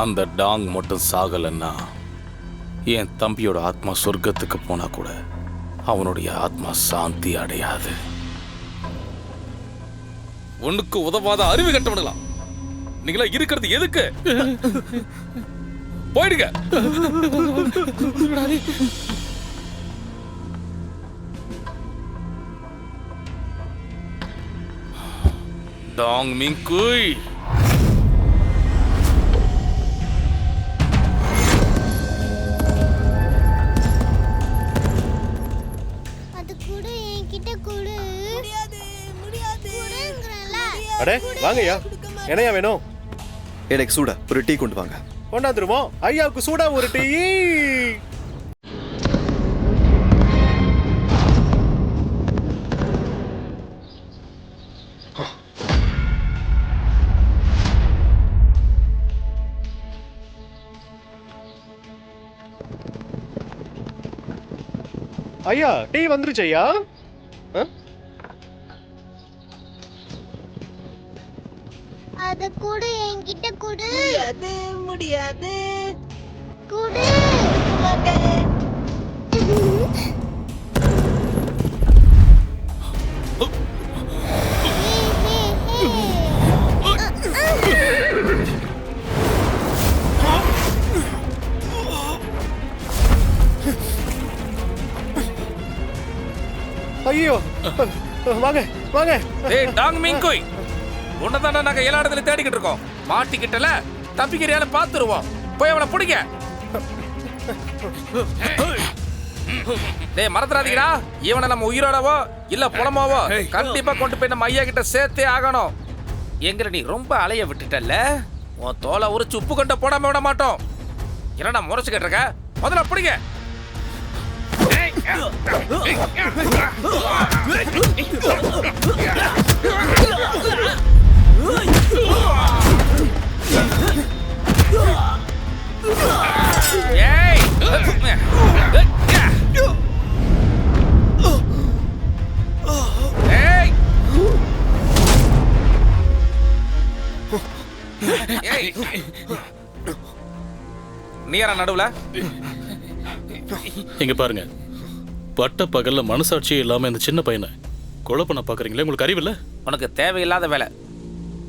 அந்த டாங் மட்டும் சாகலைன்னா என் தம்பியோட ஆத்மா சொர்க்கத்துக்கு போனா கூட அவனுடைய ஆத்மா சாந்தி அடையாது. ஒண்ணுக்கு உதவாத அறிவு கட்டவனுங்களா நீங்களா இருக்கிறது எதுக்கு? போயிடுங்க. டாங் மிங்குய் அடே வாங்கய்யா, என்னையா வேணும்? எனக்கு சூடா ஒரு டீ கொண்டு வாங்க. கொண்டாந்துருமோ? ஐயாவுக்கு சூடா ஒரு டீ. ஐயா டீ வந்துருச்சு ஐயா. அத கூட என்கிட்ட கொடு. முடியாது. கொடு. ஐயோ வாங்க வாங்க. ஏய் டாங் மிங்குய், உன்னதான நாங்க எல்லா இடத்துல தேடிக்கிட்டு இருக்கோம். மாட்டிக்கிட்டல, தப்பிக்கிறியால பாத்துருவோம். போய் அவனை பிடிங்க. டேய் மறந்துடாதீங்கடா, இவனை நம்ம உயிரோடவோ இல்ல புலமாவோ கண்டிப்பா கொண்டு போய் நம்ம ஐயா கிட்ட சேர்த்தே ஆகணும். எங்கட நீ ரொம்ப அலைய விட்டுட்டல்ல, உன் தோலை உரிச்சு உப்பு கொண்ட போடாம விட மாட்டோம். என்னடா முறைச்சுக்கிட்டு இருக்க? முதல்ல பிடிங்க. நீரா நடுவுல இங்க பாருங்க, பட்ட பகல்ல மனசாட்சியே இல்லாம இந்த சின்ன பையனை கொலை பண்ண பாக்குறீங்களே, உங்களுக்கு அறிவில்ல? உனக்கு தேவையில்லாத வேலை.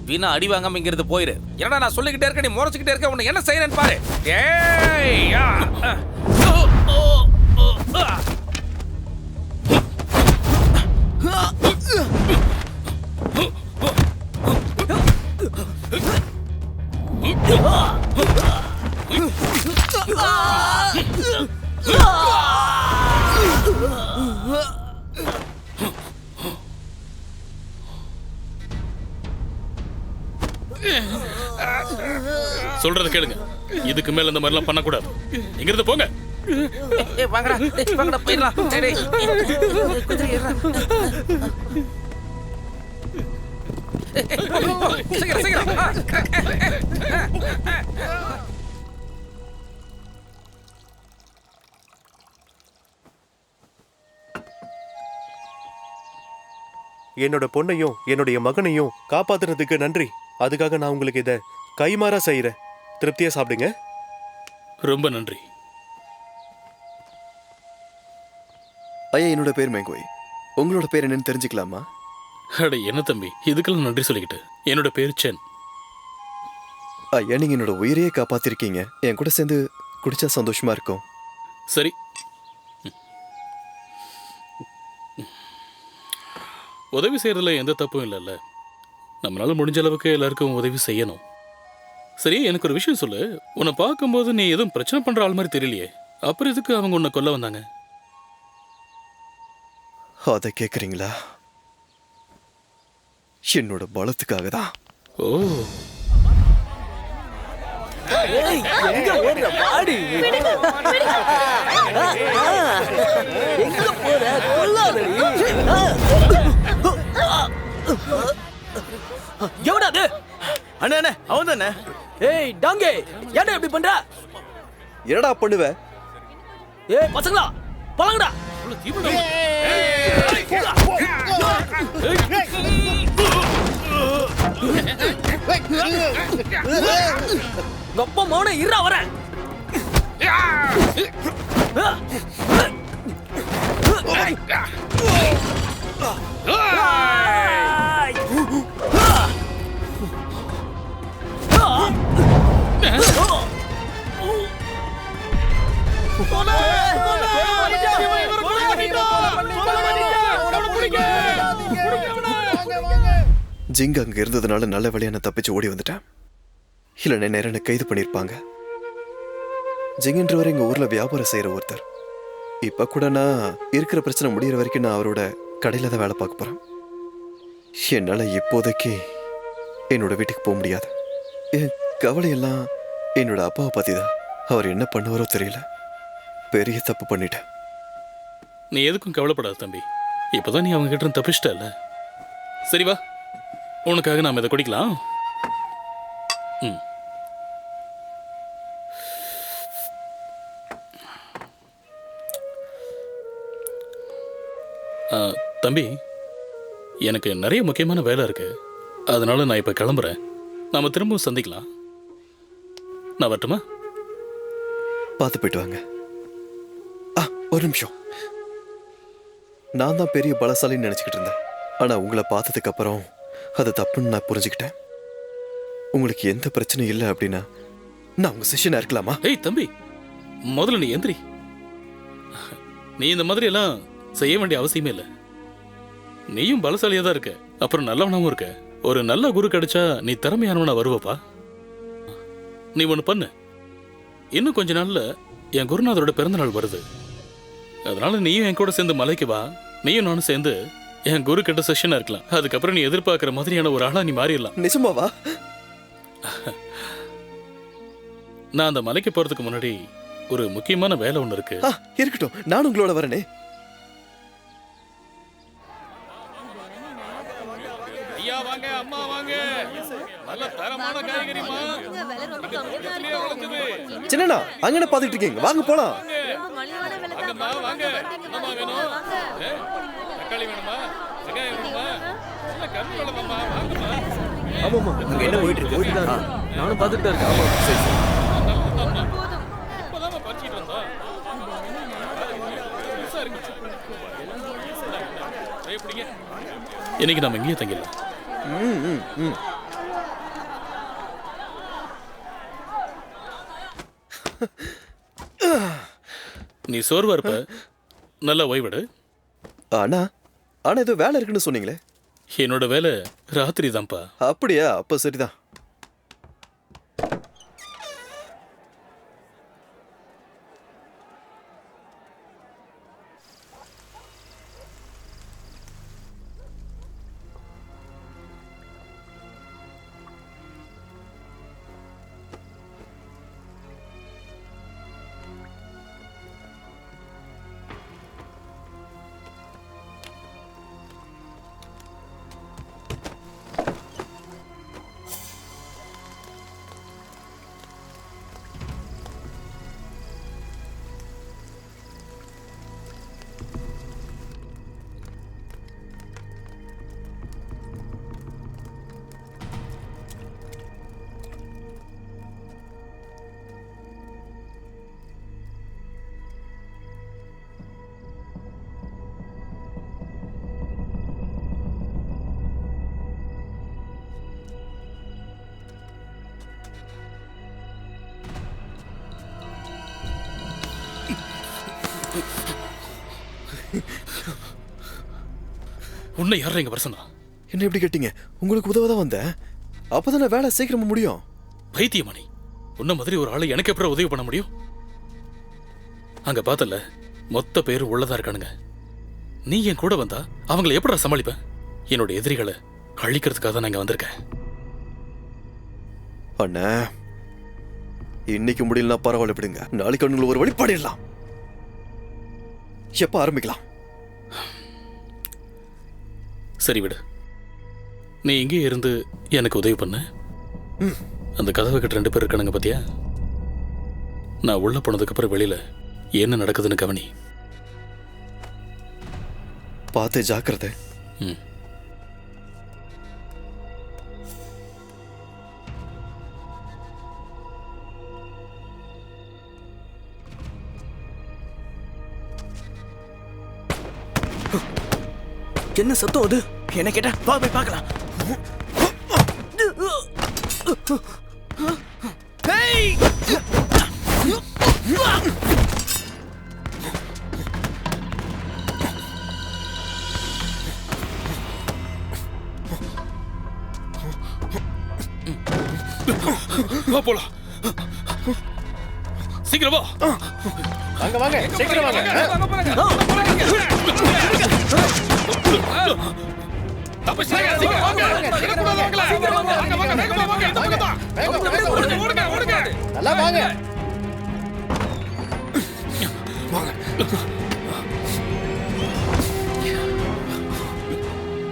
வீணா அடி வாங்காம இங்கிருந்து போயிரு. ஏன்னா நான் சொல்லிக்கிட்டே இருக்க, நீ முறைச்சுக்கிட்டே இருக்க. உன்னை என்ன செய்யறேன்னு பாரு. சொல்றத கேளுங்க, இதுக்கு மேல இந்த மாதிரிலாம் பண்ணக்கூடாது. இங்கிருந்து போங்க. வாங்கடா வாங்கடா போயிடலாம். என்னோட பொண்ணையும் என்னுடைய மகனையும் காப்பாத்துறதுக்கு நன்றி. அதுக்காக நான் உங்களுக்கு இதை கைமாறா செய்யறேன். திருப்தியா சாப்பிடுங்க. ரொம்ப நன்றி. ஐயா, என்னோட பேர் மேங்கோய். உங்களோட பேர் என்னன்னு தெரிஞ்சுக்கலாமா? அட என்ன தம்பி, இதுக்கெல்லாம் நன்றி சொல்லிக்கிட்டு. என்னோட பேர் சென். ஐயா, நீங்க என்னோட உயிரையே காப்பாத்திருக்கீங்க. என் கூட சேர்ந்து குடிச்சா சந்தோஷமா இருக்கும். சரி, உதவி செய்யறதுல எந்த தப்பும் இல்லைல்ல. நம்மளால முடிஞ்ச அளவுக்கு எல்லாருக்கும் உதவி செய்யணும். சரி, எனக்கு ஒரு விஷயம் சொல்லு. உன்னை பார்க்கும்போது நீ எதுவும் பிரச்சனை பண்ற ஆள் மாதிரி தெரியலையே. அப்புறம் எதுக்கு அவங்க உன்னை கொல்ல வந்தாங்க? அதை கேக்குறீங்களா? என்னோட பலத்துக்காக தான். ஓ, எங்க ஓடுற பாடி? எங்க போற? கொல்லாதடி. எவடா அது? அண்ணே அண்ணே, அவன் தானே. ஏய் டாங்கே, ஏன்டா இப்படி பண்ற? என்னடா பண்ணுவ? ஏய் பசங்களா, பழங்கடா. அப்பா மௌன இருறா வரேன். ஜிங் அங்க இருந்ததுனால நல்ல வழியா நான் தப்பிச்சு ஓடி வந்துட்டேன். இல்லைன்னா நேரம் என்னை கைது பண்ணியிருப்பாங்க. ஜிங்கன்றவர் எங்க ஊர்ல வியாபாரம் செய்யற ஒருத்தர். இப்ப கூட நான் இருக்கிற பிரச்சனை முடியிற வரைக்கும் நான் அவரோட கடையில தான் வேலை பார்க்க போறேன். என்னால இப்போதைக்கு என்னோட வீட்டுக்கு போக முடியாது. என் கவலையெல்லாம் என்னோட அப்பாவை பத்தி தான். அவர் என்ன பண்ணுவாரோ தெரியல. பெரிய தப்பு பண்ணிட்டேன். நீ எதுக்கும் கவலைப்படாத தம்பி. இப்போதான் நீ அவங்க கிட்ட இருந்து தப்பிச்சிட்டல. சரி வா, உனக்காக நாம் இதை குடிக்கலாம். ம். தம்பி, எனக்கு நிறைய முக்கியமான வேலை இருக்கு. அதனால நான் இப்ப கிளம்புறேன். நாம திரும்பவும் சந்திக்கலாம். நான் வரட்டுமா? பார்த்து போயிட்டு வாங்க. ஒரு நிமிஷம். நான் தான் பெரிய பலசாலின்னு நினைச்சுக்கிட்டு இருந்தேன். ஆனா உங்களை பார்த்ததுக்கு அப்புறம் அது தப்புன்னு நான் புரிஞ்சுக்கிட்டேன். உங்களுக்கு எந்த பிரச்சனையும் இல்லை அப்படின்னா நான் உங்க செஷனா இருக்கலாமா? ஏய் தம்பி, முதல்ல நீ எந்திரி. நீ இந்த மாதிரி எல்லாம் செய்ய வேண்டிய அவசியமே இல்லை. நீயும் பலசாலியா தான் இருக்க, அப்புறம் நல்லவனாவும் இருக்க. ஒரு நல்ல குரு கிடைச்சா நீ திறமையானவனா வருவப்பா. நீ ஒன்று பண்ணு. இன்னும் கொஞ்ச நாள்ல என் குருநாதரோட பிறந்த நாள் வருது. அதனால நீயும் என் கூட சேர்ந்து மலைக்கு வா. நீயும் நானும் சேர்ந்து என் குரு கிட்ட செஷனா இருக்கலாம். அதுக்கப்புறம் நீ எதிர்பார்க்கிற மாதிரியான ஒரு ஆளா நீ மாறிடலாம். நிஜமாவா? நான் அந்த மலைக்கு போறதுக்கு முன்னாடி ஒரு முக்கியமான வேலை ஒண்ணு இருக்கு. இருக்கட்டும், நான் உங்களோட வரனே. ஐயா வாங்க, அம்மா வாங்க. நல்ல தரமான காய்கறிமா. சின்னண்ணா, அங்கன பாத்துட்டு இருக்கீங்க, வாங்க போலாம். வாங்கம்மா வாங்க. அம்மா வேணும். தக்காளி வேணுமா? வெங்காயம் வேணுமா? நல்ல கம்மி வேணுமாம்மா. வாங்கம்மா. ஆமாமா, அங்க என்ன போயிட்டு இருக்கு? நானும் பார்த்துட்டு தான் இருக்கேன். ஆமா, சரி சரி. இப்போதான் பறிச்சிட்டு வந்தா. இன்னைக்கு நம்ம எங்கேயும் தங்கிடலாம். நீ சோர்வா இருப்ப, நல்லா ஓய்வெடு. ஆனா ஏதோ வேலை இருக்குன்னு சொன்னீங்களே? என்னோட வேலை ராத்திரி தான்ப்பா. அப்படியா? அப்ப சரிதான். உன்னை யாரா இங்க வர சொன்னா? என்ன எப்படி கேட்டீங்க? உங்களுக்கு உதவதான் வந்தேன். அப்பதானே வேலை சீக்கிரமா முடியும். பைத்தியமானி, உன்ன மாதிரி ஒரு ஆளை எனக்கு எப்படி உதவி பண்ண முடியும்? அங்க பார்த்தல, மொத்த பேர் உள்ளதா இருக்கானுங்க. நீ என் கூட வந்தா அவங்களை எப்படி சமாளிப்ப? என்னோட எதிரிகளை அழிக்கிறதுக்காக தான் நான் இங்க வந்திருக்கேன். அண்ணா, இன்னைக்கு முடியலன்னா பரவாயில்ல, விடுங்க. நாளைக்கு அவனுங்களை ஒரு வழி பண்ணிடலாம். எப்ப ஆரம்பிக்கலாம்? சரி விடு. நீ இங்கே இருந்து எனக்கு உதவி பண்ண. அந்த கதவை கிட்ட 2 பேர் இருக்கானுங்க பாத்தியா? நான் உள்ள போனதுக்கு அப்புறம் வெளியில என்ன நடக்குதுன்னு கவனி. பார்த்து ஜாக்கிரதை. என்ன சத்தம் அது? என்ன கேட்டா வா போய் பார்க்கலாம். ஹேய்! வா போலாம். சீக்கிரம் வா. வாங்க வாங்க சீக்கிரம் வாங்க. தப்பிச்சாங்க. சீக்கிரம் வாங்க. இடக்கூடாது வாங்கல. வாங்க வாங்க வேகமா வாங்க. இந்த பக்கம் தான். ஓடுங்க. நல்லா வாங்க.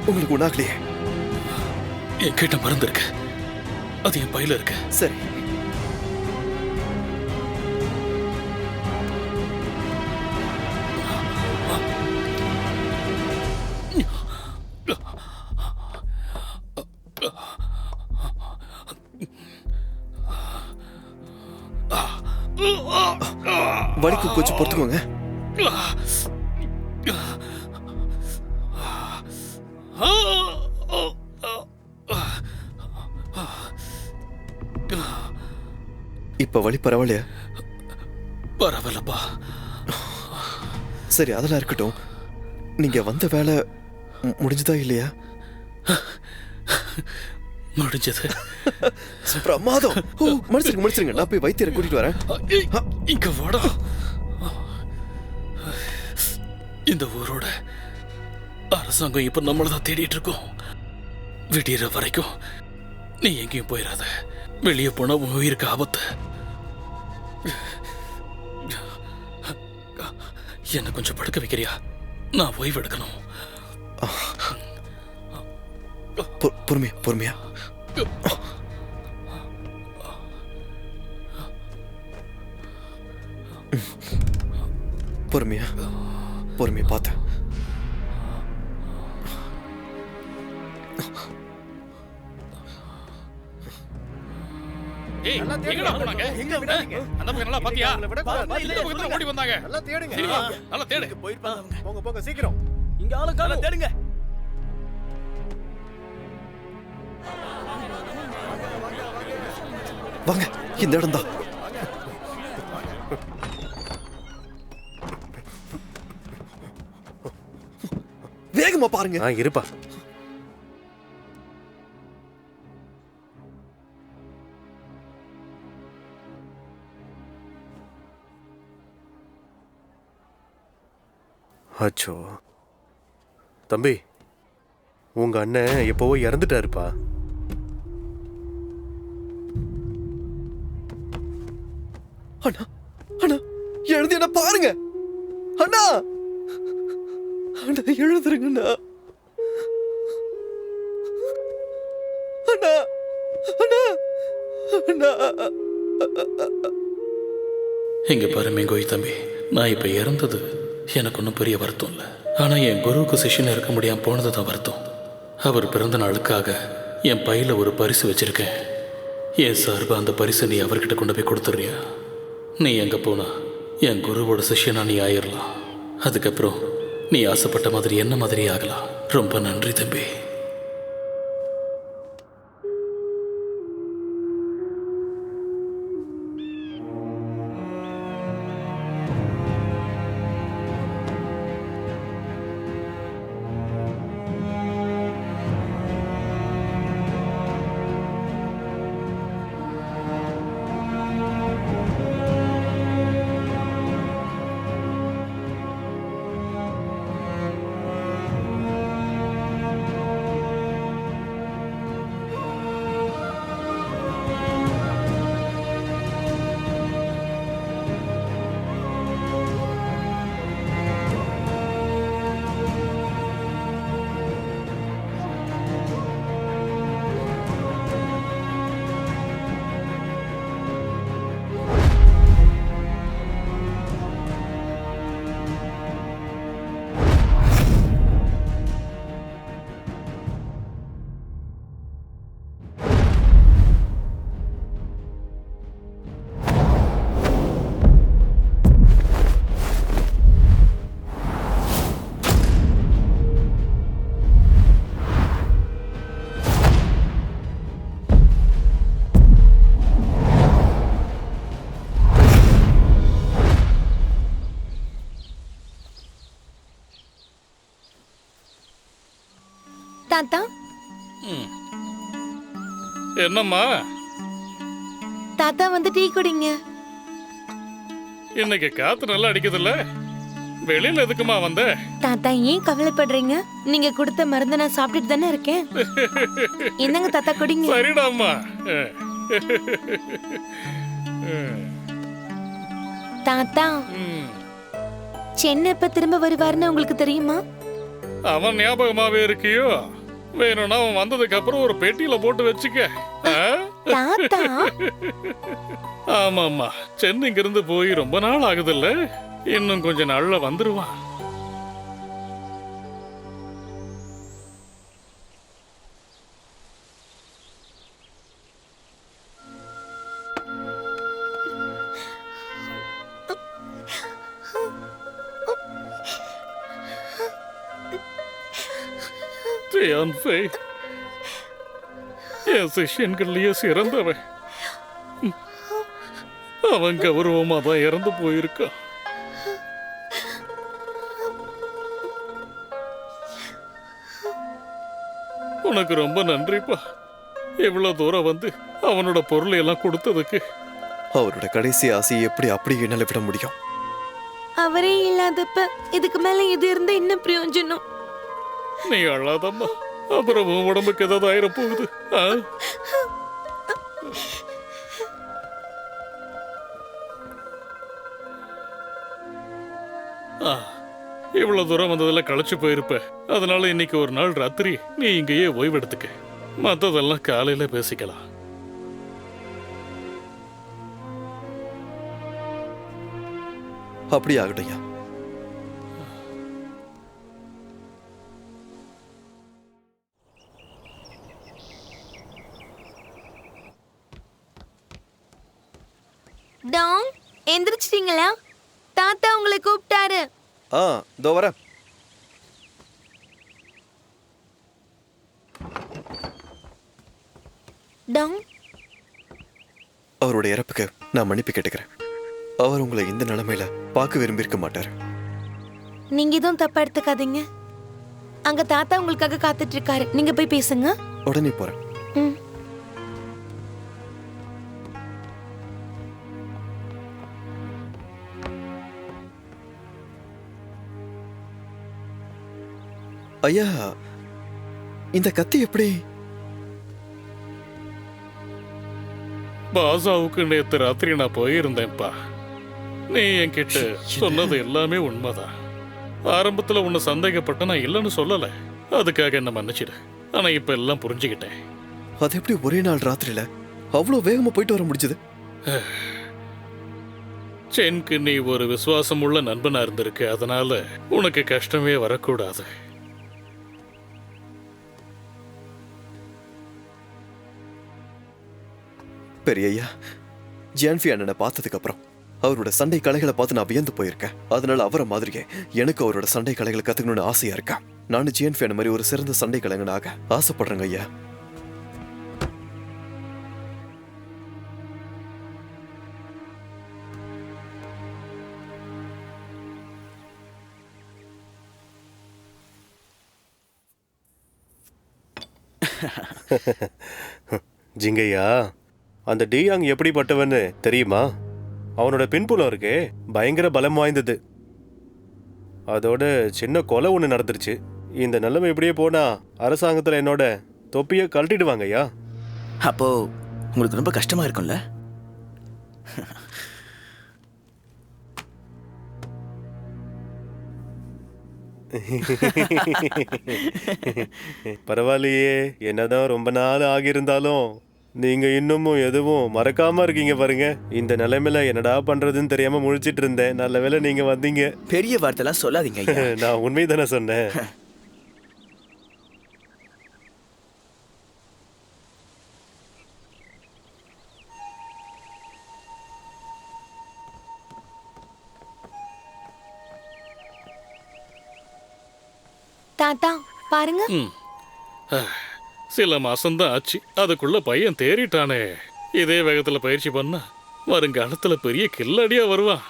உங்களுக்கு ஒன்றாகலையே? என் கிட்ட மருந்து இருக்கு. அது என் பையில இருக்கு. சரி. வலிக்கு கொஞ்சம் பொறுத்துக்கோங்க. இப்ப வலி பரவாயில்லையா? பரவாயில்லப்பா. சரி, அதெல்லாம் இருக்கட்டும். நீங்க வந்த வேலை முடிஞ்சதா இல்லையா? முடிஞ்சது. பிரமாதம். மனுஷருங்க நான் போய் வைத்தியரை கூட்டிட்டு வரேன். இங்க வாடா. இந்த ஊரோட அரசாங்கம் இப்ப நம்மளதான் தேடிட்டு இருக்கோம். விடியற வரைக்கும் நீ எங்கேயும் போயிடாத. வெளியே போனா உன் உயிருக்கு ஆபத்து. என்ன கொஞ்சம் படுக்க வைக்கிறியா? நான் ஓய்வு எடுக்கணும். பொறுமையா. பொறுமையா பார்த்து. ஏய், எங்கடா போனாங்க? அந்த பக்கம் நல்லா பாத்தியா? இந்த பக்கத்துல ஓடி வந்தாங்க. நல்லா தேடுங்க. சரி, வா. நல்லா தேடு. போயிருப்பாங்க அவங்க. போங்க சீக்கிரம். இங்க ஆளு காணோம். தேடுங்க. வாங்க, இந்த இடம் தான். வேகமா பாருங்க. இருப்பா. அச்சோ தம்பி, உங்க அண்ணன் எப்பவோ இறந்துட்டாருப்பா. அண்ணா எழுதி என்ன பாருங்க. அண்ணா எழுதுருங்கண்ணா. அண்ணா அண்ணா அண்ணா. இங்க பாரு மெங்கோய் தம்பி, நான் இப்ப இறந்தது எனக்கு ஒன்றும் பெரிய வருத்தம் இல்லை. ஆனா என் குருவுக்கு சிஷ்யன் இருக்க முடியாம போனதுதான் வருத்தம். அவர் பிறந்த நாளுக்காக என் பையில ஒரு பரிசு வச்சிருக்கேன். என் சார்பா அந்த பரிசை நீ அவர்கிட்ட கொண்டு போய் கொடுத்துறியா? நீ எங்க போனா என் குருவோட சிஷ்யனா நீ ஆயிரலாம். அதுக்கப்புறம் நீ ஆசைப்பட்ட மாதிரி என்ன மாதிரி ஆகலாம். ரொம்ப நன்றி தம்பி. தாத்தா ம். என்னம்மா தாத்தா வந்து டீ குடிங்க. இன்னைக்கு காத்து நல்லா அடிக்குதுல்ல, வெளியில எதுக்குமா வந்த? தாத்தா ஏன் கவலைப்படுறீங்க? நீங்க கொடுத்த மருந்து நான் சாப்பிட்டுட்டு தானே இருக்கேன். என்னங்க தாத்தா குடிங்க. சரிடாம்மா. தாத்தா ம். சென்னை எப்ப திரும்ப வருவாருன்னு உங்களுக்கு தெரியுமா? அவன் ஞாபகமாவே இருக்கியோ? வேணும்னா அவன் வந்ததுக்கு அப்புறம் ஒரு பெட்டியில போட்டு வச்சுக்க. ஆ? தாத்தா ஆமாம்மா, சென்னை இங்கிருந்து போய் ரொம்ப நாள் ஆகுதுல்ல, இன்னும் கொஞ்ச நாள்ல வந்துருவான். தியான்ஃபே, என் சிஷ்யன்கள்லயே சிறந்தவன். அவன் கௌரவமா தான் இறந்து போயிருக்கான். உனக்கு ரொம்ப நன்றிப்பா, இவ்வளவு தூரம் வந்து அவனோட பொருளை எல்லாம் கொடுத்ததுக்கு. அவரோட கடைசி ஆசையை எப்படி அப்படி என்னால விட முடியும்? அவரே இல்லாதப்ப இதுக்கு மேல இது இருந்தா என்ன பிரயோஜனம்? நீ அழாதம்மா, அப்புறம் உன் உடம்புக்கு ஏதாவது ஆயிர போகுது. ஆ? ஆ, இவ்வளவு தூரம் வந்ததுல களைச்சு போயிருப்ப. அதனால இன்னைக்கு ஒரு நாள் ராத்திரி நீ இங்கேயே ஓய்வெடுத்துக்க. மத்ததெல்லாம் காலையில பேசிக்கலாம். அப்படி ஆகட்டும் ஐயா. டாங் எந்திரிச்சிட்டீங்களா? தாத்தா உங்களை கூப்பிட்டாரு. இதோ வரேன். டாங் அவருடைய இறப்புக்கு நான் மன்னிப்பு கேட்டுக்கிறேன். அவர் உங்களை இந்த நிலைமையில பார்க்க விரும்பியிருக்க மாட்டார். நீங்க எதுவும் தப்பா எடுத்துக்காதீங்க. அங்க தாத்தா உங்களுக்காக காத்துட்டு இருக்காரு. நீங்க போய் பேசுங்க. உடனே போறேன். ம். ஐயா, இந்த கத்தி எப்படி? பாசாவுக்கு நேத்து ராத்திரி நான் போயிருந்தேன்ப்பா. நீ என்கிட்ட சொன்னது எல்லாமே உண்மைதான். ஆரம்பத்துல உன்னை சந்தேகப்பட்ட நான் இல்லைன்னு சொல்லல. அதுக்காக என்ன மன்னிச்சிடு. ஆனா இப்ப எல்லாம் புரிஞ்சுக்கிட்டேன். அது எப்படி ஒரே நாள் ராத்திரியில அவ்வளவு வேகமா போயிட்டு வர முடிஞ்சது? சென்க்கு நீ ஒரு விசுவாசம் உள்ள நண்பனா இருந்திருக்க. அதனால உனக்கு கஷ்டமே வரக்கூடாது. பெரிய ஐயா, ஜியான்ஃபி அண்ணனை பார்த்ததுக்கு அப்புறம் அவரோட சண்டை கலைகளை பார்த்து நான் வியந்து போயிருக்கேன். அதனால அவரை மாதிரியே எனக்கு அவரோட சண்டை கலைகளை கத்துக்கணும்னு ஆசையா இருக்கேன். நானும் ஜியான்ஃபி அண்ணன் மாதிரி ஒரு சிறந்த சண்டை கலைஞனாக ஆசைப்படுறேங்க ஐயா. ஜிங்கையா, அந்த டியாங் எப்படிப்பட்டவன்னு தெரியுமா? அவனோட பின்புலம் இருக்கே பயங்கர பலம் வாய்ந்தது. அதோட சின்ன கொலை ஒன்று நடந்துருச்சு. இந்த நிலைமை இப்படியே போனா அரசாங்கத்தில் என்னோட தொப்பியை கழட்டிடுவாங்க ஐயா. அப்போ உங்களுக்கு ரொம்ப கஷ்டமா இருக்கும்ல? பரவாயில்லையே, என்னதான் ரொம்ப நாள் ஆகியிருந்தாலும் நீங்க இன்னமும் எதுவும் மறக்காம இருக்கீங்க பாருங்க. இந்த நிலைமையில என்னடா பண்றதுன்னு தெரியாம முழிச்சிட்டு இருந்தேன். நல்ல வேளை நீங்க வந்தீங்க. பெரிய வார்த்தைலாம் சொல்லாதீங்க ஐயா. நான் உண்மை தானே சொன்னேன். தாத்தா பாருங்க. சில மாசம்தான் ஆச்சு, அதுக்குள்ள பையன் தேறிட்டானே. இதே வேகத்துல பயிற்சி பண்ணா வருங்காலத்துல பெரிய கில்லாடியா வருவான்.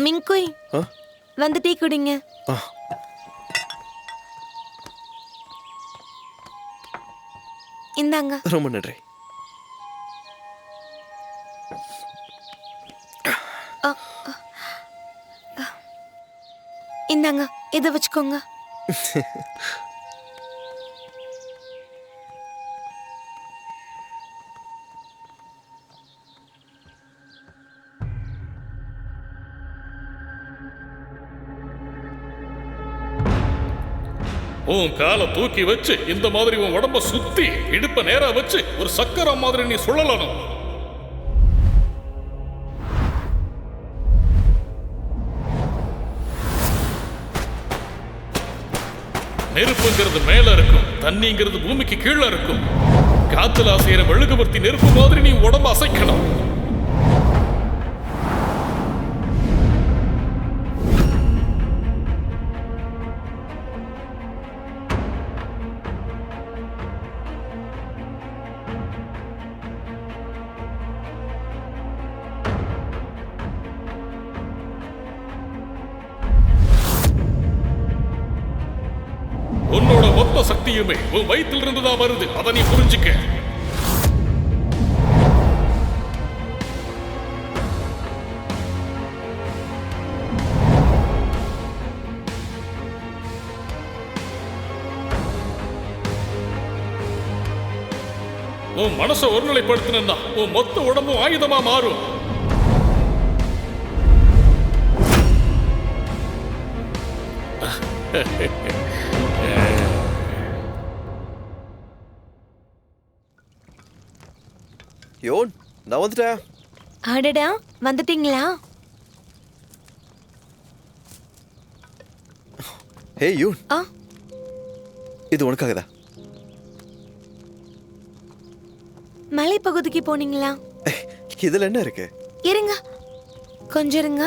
மிங்குய் ஆ? வந்து டீ குடிங்க. ஆ. இந்தாங்க. ரொம்ப நன்றி. இந்தாங்க, இதை வச்சுக்கோங்க. உன் காலை தூக்கி வச்சு இந்த மாதிரி உன் உடம்ப சுத்தி இடுப்ப நேரா வச்சு ஒரு சக்கரம் மாதிரி நீ சுழலணும். நெருப்புங்கிறது மேல இருக்கும், தண்ணிங்கிறது பூமிக்கு கீழே இருக்கும். காத்துல அசைகிற மெழுகுவர்த்தி நெருப்பு மாதிரி நீ உடம்ப அசைக்கணும். உன்னோட மொத்த சக்தியுமே உன் வயிற்றில் இருந்துதான் வருது. அதை நீ புரிஞ்சுக்க. உன் மனசை ஒருநிலைப்படுத்தினா உன் மொத்த உடம்பும் ஆயுதமா மாறும். யோன், நான் வந்துட்டேன். அடடா, வந்துட்டீங்களா? ஹே யூன், ஆ, இது உனக்காக தான். மலைப்பகுதிக்கு போனீங்களா? இதுல என்ன இருக்கு? இருங்க, கொஞ்சம் இருங்க.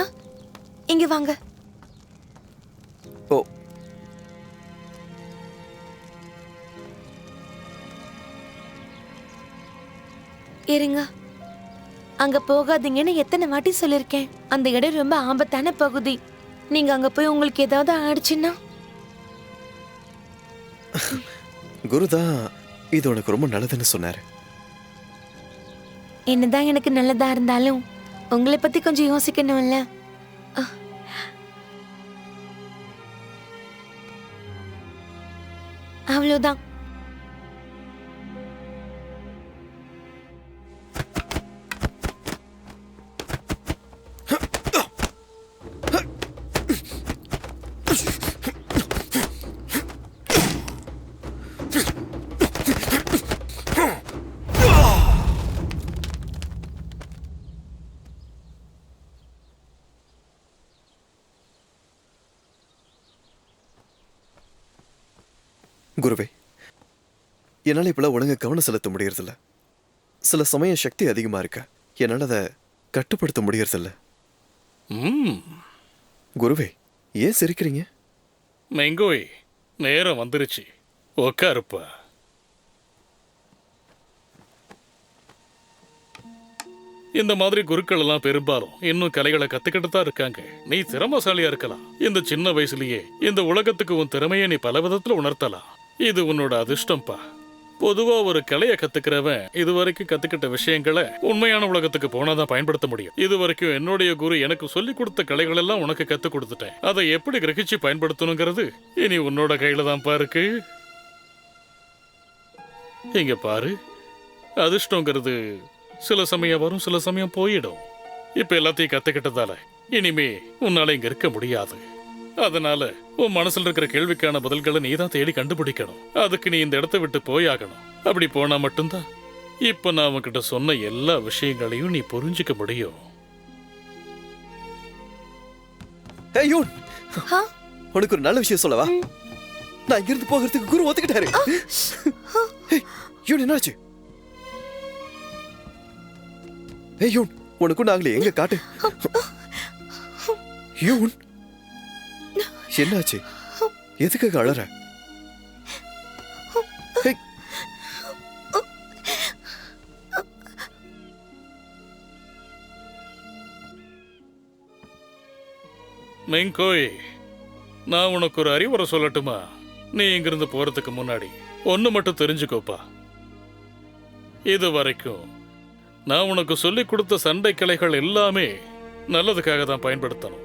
இங்க வாங்க. ஓ, இருங்க. அங்க போகாதீங்கன்னு எத்தனை வாட்டி சொல்லிருக்கேன். அந்த இடம் ரொம்ப ஆபத்தான பகுதி. நீங்க அங்க போய் உங்களுக்கு ஏதாவது ஆயிடுச்சுன்னா? குருதான் இது உனக்கு ரொம்ப நல்லதுன்னு சொன்னாரு. என்னதான் எனக்கு நல்லதா இருந்தாலும் உங்களை பத்தி கொஞ்சம் யோசிக்கணும்ல. அவ்வளவுதான். குருவே, என்னால் இப்பெல்லாம் ஒழுங்கா கவனம் செலுத்த முடியறதில்ல. சில சமயம் சக்தி அதிகமா இருக்கு, என்னால் அதை கட்டுப்படுத்த முடியறதில்ல. குருவே, ஏன் சிரிக்கிறீங்க? மெங்கோய், நேரம் வந்துருச்சு. உக்காருப்பா. இந்த மாதிரி குருக்கள் எல்லாம் பெரும்பாலும் இன்னும் கலைகளை கத்துக்கிட்டு தான் இருக்காங்க. நீ திறமசாலியா இருக்கலாம். இந்த சின்ன வயசுலயே இந்த உலகத்துக்கு உன் திறமையை நீ பல விதத்துல உணர்த்தலாம். இது உன்னோட அதிர்ஷ்டம்பா. பொதுவா ஒரு கலையை கத்துக்கிறவன் இதுவரைக்கும் கத்துக்கிட்ட விஷயங்களை உண்மையான உலகத்துக்கு போனாதான் பயன்படுத்த முடியும். இதுவரைக்கும் என்னுடைய குரு எனக்கு சொல்லி கொடுத்த கலைகள் எல்லாம் உனக்கு கத்து கொடுத்துட்டேன். அதை எப்படி கிரகிச்சு பயன்படுத்தணுங்கிறது இனி உன்னோட கையில தான் இருக்கு. இங்க பாரு, அதிர்ஷ்டங்கிறது சில சமயம் வரும், சில சமயம் போயிடும். இப்ப எல்லாத்தையும் கத்துக்கிட்டதால இனிமே உன்னால இங்க இருக்க முடியாது. அதனால உன் மனசுல இருக்கிற கேள்விக்கான பதில்களை நீ தான் தேடி கண்டுபிடிக்கணும். அதுக்கு நீ இந்த இடத்தை விட்டு போயாகணும். அப்படி போனா மட்டும்தான் இப்ப நான் உன்கிட்ட சொன்ன எல்லா விஷயங்களையும் நீ புரிஞ்சுக்க முடியும். ஹே யூன், உனக்கு ஒரு நல்ல விஷயம் சொல்லவா? நான் இங்கிருந்து போகிறதுக்கு குரு ஒத்துக்கிட்டாரு. ஹே யூன், என்னாச்சு? ஹே யூன், உனக்கு நாங்களே எங்க காட்டு. யூன், என்னாச்சு? எதுக்காக அழற? மெங்கோய், நான் உனக்கு ஒரு அறிவுரை சொல்லட்டுமா? நீ இங்கிருந்து போறதுக்கு முன்னாடி ஒன்று மட்டும் தெரிஞ்சுக்கோப்பா. இது வரைக்கும் நான் உனக்கு சொல்லிக் கொடுத்த சண்டை கலைகள் எல்லாமே நல்லதுக்காக தான் பயன்படுத்தணும்.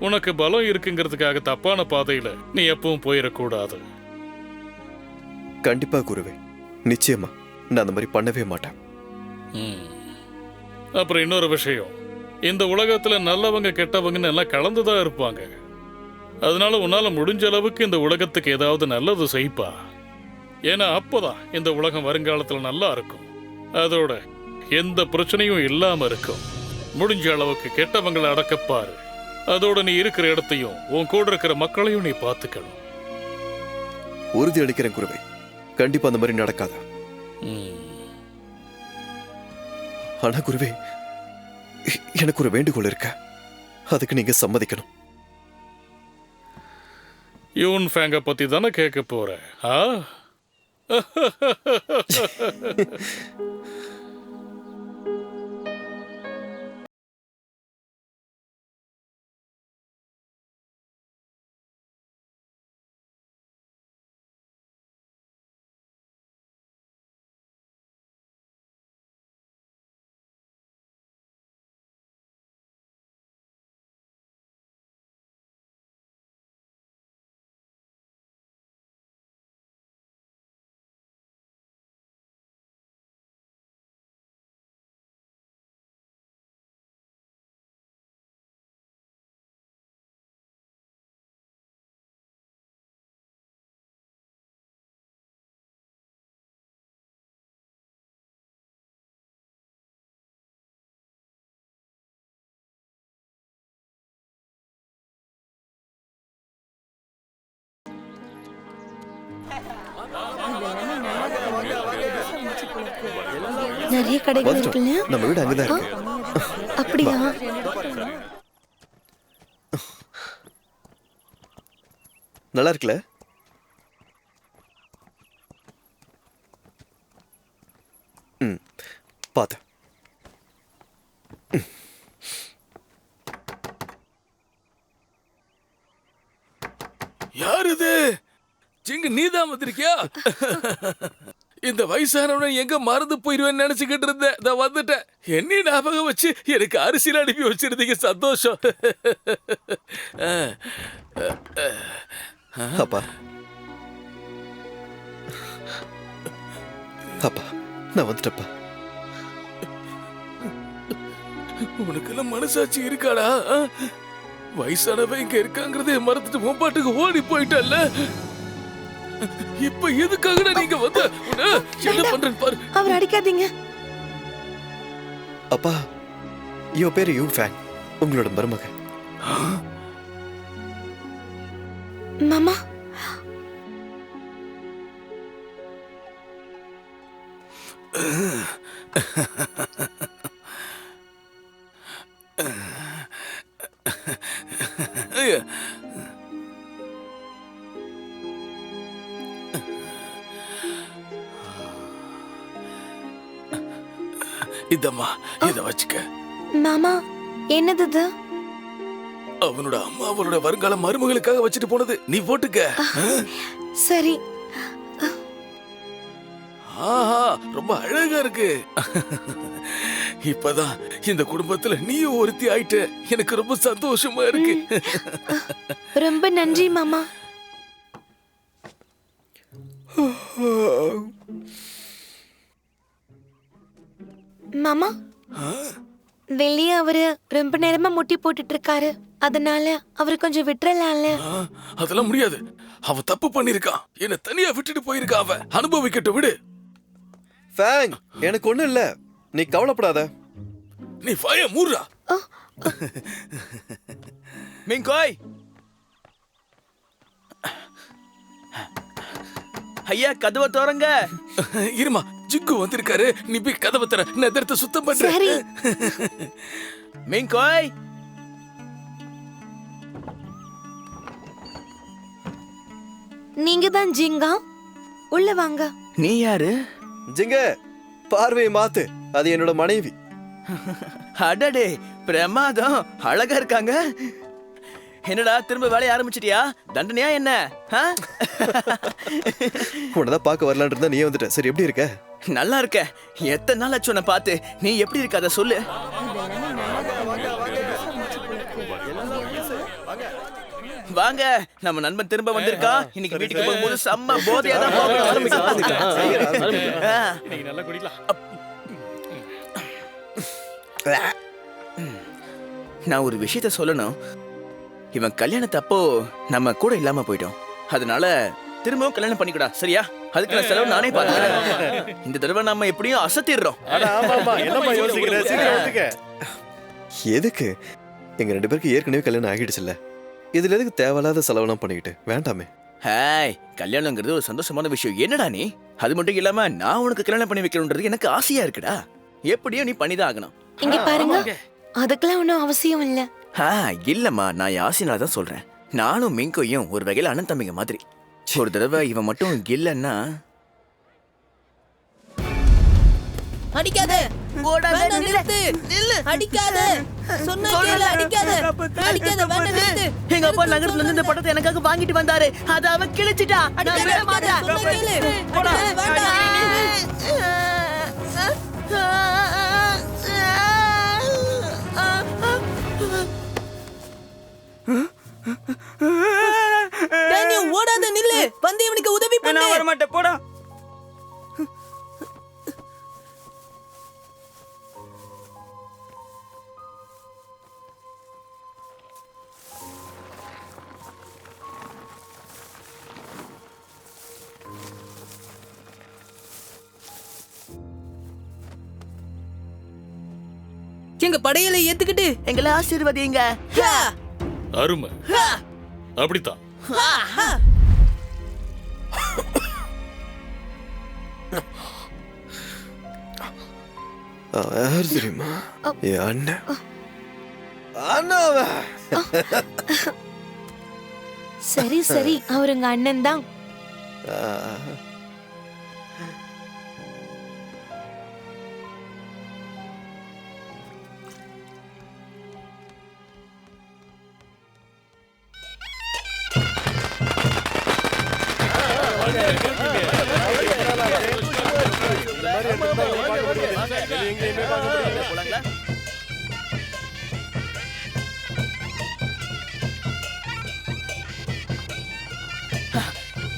உனக்கு பலம் இருக்குங்கிறதுக்காக தப்பான பாதையில நீ எப்பவும் போயிடக்கூடாது. கண்டிப்பா குருவே, நிச்சயமா நான் அந்த மாதிரி பண்ணவே மாட்டேன். அப்புறம் இன்னொரு விஷயம், இந்த உலகத்துல நல்லவங்க கெட்டவங்கன்னு எல்லாம் கலந்துதான் இருப்பாங்க. அதனால உன்னால முடிஞ்ச அளவுக்கு இந்த உலகத்துக்கு ஏதாவது நல்லது செய்ப்பா. ஏன்னா அப்போதான் இந்த உலகம் வருங்காலத்துல நல்லா இருக்கும். அதோட எந்த பிரச்சனையும் இல்லாம இருக்கும். முடிஞ்ச அளவுக்கு கெட்டவங்களை அடக்கப்பாரு. அதோட நீ இருக்கிற இடத்தையும் உன் கூட இருக்கிற மக்களையும் நீ பார்த்துக்கணும். உறுதி அளிக்கிறேன் குருவே, கண்டிப்பா அந்த மாதிரி நடக்காது. ஆனா குருவே, எனக்கு ஒரு வேண்டுகோள் இருக்க, அதுக்கு நீங்க சம்மதிக்கணும். யூன் ஃபேங்க பத்தி தானே கேட்க போற? நிறைய கடைகள் இருக்குல்ல? நம்ம வீடு அங்கதான் இருக்கு. அப்படியா? நல்லா இருக்குல்ல? பாத்து. யார் இது? ஜிங்கு, நீதான் வந்திருக்கியா? இந்த வயசானவனை எங்க மறந்து போயிருவேன்னு நினைச்சுக்கிட்டு இருந்தேன். நான் வந்துட்டேன். என்ன ஞாபகம் வச்சு எனக்கு அரிசியில் அனுப்பி வச்சிருந்தீங்க. சந்தோஷம். அப்பா, அப்பா, நான் வந்துட்டப்பா. உனக்கெல்லாம் மனசாட்சி இருக்காடா? வயசானவன் இங்க இருக்காங்கிறதே மறந்துட்டு முப்பாட்டுக்கு ஓடி போயிட்டல்ல. இப்ப எதுக்காக நீங்க வந்து என்ன பண்றேன்னு பாரு. அவர் அடிக்காதீங்க. அப்பா, இவ பேரு யூ ஃபேங், உங்களோட மருமக. மாமா, இதம்மா, இத வச்சுக்க. மாமா, என்னது இது? அவனோட அம்மா அவனோட வருங்கால மருமகளுக்காக வச்சுட்டு போனது. நீ போட்டுக்க. சரி. ஆஹா, ரொம்ப அழகா இருக்கு. இப்பதான் இந்த குடும்பத்துல நீயும் ஒருத்தி ஆயிட்ட. எனக்கு ரொம்ப சந்தோஷமா இருக்கு. ரொம்ப நன்றி மாமா. மாமா, வெளியே அவரு ரொம்ப நேரமா முட்டி போட்டுட்டு இருக்காரு. அதனால அவரு கொஞ்சம் விட்டுறலாம்ல? அதெல்லாம் முடியாது. அவ தப்பு பண்ணிருக்கான். என்ன தனியா விட்டுட்டு போயிருக்கா. அவ அனுபவிக்கட்டும், விடு. ஃபேங், எனக்கு ஒண்ணும் இல்ல, நீ கவலைப்படாத. நீ வாய மூடுறா. மிங்கோய், ஐயா கதவை திறங்க. இருமா, ஜிக்கு வந்திருக்காரு. நீ போய் கதவை தர, நான் இடத்த சுத்தம் பண்றேன். சரி. மிங்கோய், நீங்க தான் ஜிங்கா? உள்ள வாங்க. நீ யாரு? ஜிங்க, பார்வையை மாத்து, அது என்னோட மனைவி. அடடே, பிரமாதம், அழகா இருக்காங்க. என்னடா திரும்ப வேலைய ஆரம்பிச்சிட்டியா? தண்டனையா என்ன? உன்னதான் பார்க்க வரலான்னு இருந்தா நீ வந்துட்ட. சரி, எப்படி இருக்க? நல்லா இருக்க. எத்தனை நாள் ஆச்சு உன்னை பார்த்து? நீ எப்படி இருக்க அதை சொல்லு. வாங்க, நம்ம நண்பன் திரும்ப வந்திருக்கா. இன்னைக்கு வீட்டுக்கு போகும்போது செம்ம போதையா தான் நல்லா குடிக்கலாம். நான் ஒரு விஷயத்த சொல்லணும். இவன் கல்யாணத்தப்போ நம்ம கூட இல்லாம போயிட்டோம். அதனால திரும்பவும் கல்யாணம் பண்ணிக்கூடா, சரியா? அதுக்கு நான் செலவு நானே பார்த்துக்கிறேன். இந்த தடவை நாம எப்படியும் அசத்திடுறோம். எதுக்கு? எங்க 2 பேருக்கு ஏற்கனவே கல்யாணம் ஆகிடுச்சுல்ல. இதுல எதுக்கு தேவையில்லாத செலவுலாம் பண்ணிக்கிட்டு? வேண்டாமே. ஹாய், கல்யாணங்கிறது ஒரு சந்தோஷமான விஷயம். என்னடா நீ? அது மட்டும் இல்லாம நான் உனக்கு கல்யாணம் பண்ணி வைக்கணும்ன்றது எனக்கு ஆசையா இருக்குடா. எப்படியும் நீ பண்ணிதான் ஆகணும். இங்க பாருங்க, அதுக்கெல்லாம் ஒன்றும் அவசியம் இல்ல. இல்லம்மா, நான் என் ஆசையினால தான் சொல்றேன். நானும் மிங்கோயும் ஒரு வகையில அண்ணன் தம்பிங்க மாதிரி. ஒரு தடவை இவன் மட்டும் இல்லன்னா அடிக்காத, வேண்டாம், நிறுத்து. அடிக்காத, சொன்னா கேளு, அடிக்காத, அடிக்காத, வேண்டாம், நிறுத்து. எங்க அப்பா நகரத்துல இருந்து இந்த படத்தை எனக்காக வாங்கிட்டு வந்தாரு. அத அவ கிழிச்சிட்டா. நான் விட மாட்டேன். சொன்னா கேளு. டேனியல், ஓடாத, நில்லு. வந்து இவனுக்கு உதவி பண்ணு. நான் வர மாட்டேன், போடா. எங்க படையலை ஏத்துக்கிட்டு எங்களை ஆசீர்வதிங்க. அருமை. அப்படித்தான். யார் தெரியுமா? என் அண்ணன். அண்ணாவா? சரி சரி, அவர் உங்க அண்ணன் தான்.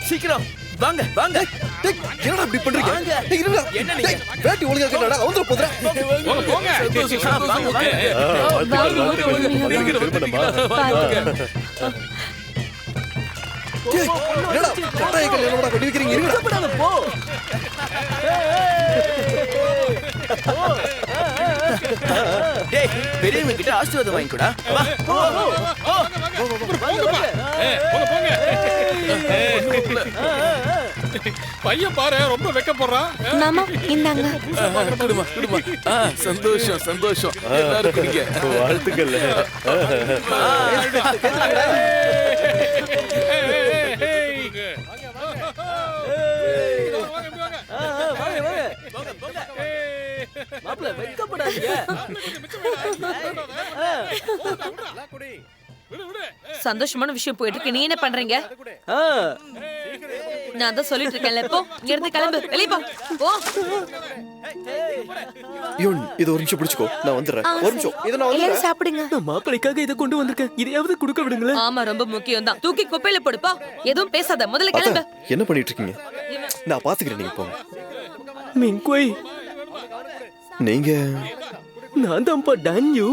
சீக்கிரம் வாங்க, வாங்க. என்னடா இப்படி பண்றீங்க? என்ன நீங்க? வேட்டி ஒழுங்கா கட்டடா, அவந்தர போதுற. போங்க. என்னடா கட்டாய கல்யாணம் பண்ணி வைக்கிறீங்க? இருங்கடா. போ. டேய், பெரியவங்க கிட்ட ஆசீர்வாதம் வாங்கிக்கோடா. வா. போங்க. பையன் பாரு, ரொம்ப வெக்க போறான். மாமா, இந்தாங்க. குடுமா. சந்தோஷம், சந்தோஷம். எல்லாரும் குடிங்க. வாழ்த்துக்கள். மாப்ள, வெட்கப்படாதீங்க. சந்தோஷமான விஷயம் போயிட்டு இருக்கு. நீ என்ன பண்றீங்க? நான் தான் சொல்லிட்டு இருக்கேன்ல. போ, இங்க இருந்து கிளம்பு, வெளிய போ. போ. யோன், இது ஒரு நிமிஷம் பிடிச்சுக்கோ, நான் வந்துடுறேன். ஒரு நிமிஷம், இதை நான் எல்லாரும் வந்துடுறேன். சாப்பிடுங்க. நான் மாப்பிளைக்காக இதை கொண்டு வந்திருக்கேன். இதையாவது கொடுக்க விடுங்களேன். ஆமா, ரொம்ப முக்கியம் தான். தூக்கி குப்பையில போடு. போ, எதுவும் பேசாத, முதல்ல அத்தை, கிளம்பு. என்ன பண்ணிட்டு இருக்கீங்க? நான் பாத்துக்கிறேன், நீங்க போங்க. மிங்கோய், நீங்க நான் தான்ப்பா டான்யூ.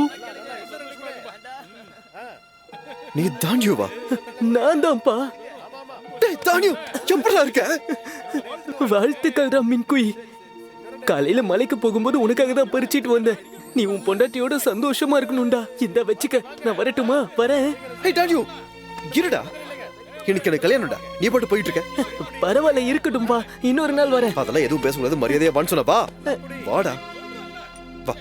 நீ தானியோவா? நான் தான்ப்பா. டேய் தானியோ, எப்படா இருக்க? வாழ்த்துக்கள்டா மின்குய். காலையில மலைக்கு போகும்போது உனக்காக தான் பறிச்சிட்டு வந்தேன். நீ உன் பொண்டாட்டியோட சந்தோஷமா இருக்கணும்டா. இந்த வச்சுக்க, நான் வரட்டுமா? வரேன். ஏய் தானியோ, இருடா. எனக்கு கல்யாணம்டா. நீ பாட்டு போயிட்டு இருக்க. பரவாயில்ல, இருக்கட்டும்பா. இன்னொரு நாள் வரேன். அதெல்லாம் எதுவும் பேசக்கூடாது, மரியாதையா வான்னு சொன்னப்பா. வாடா, வா.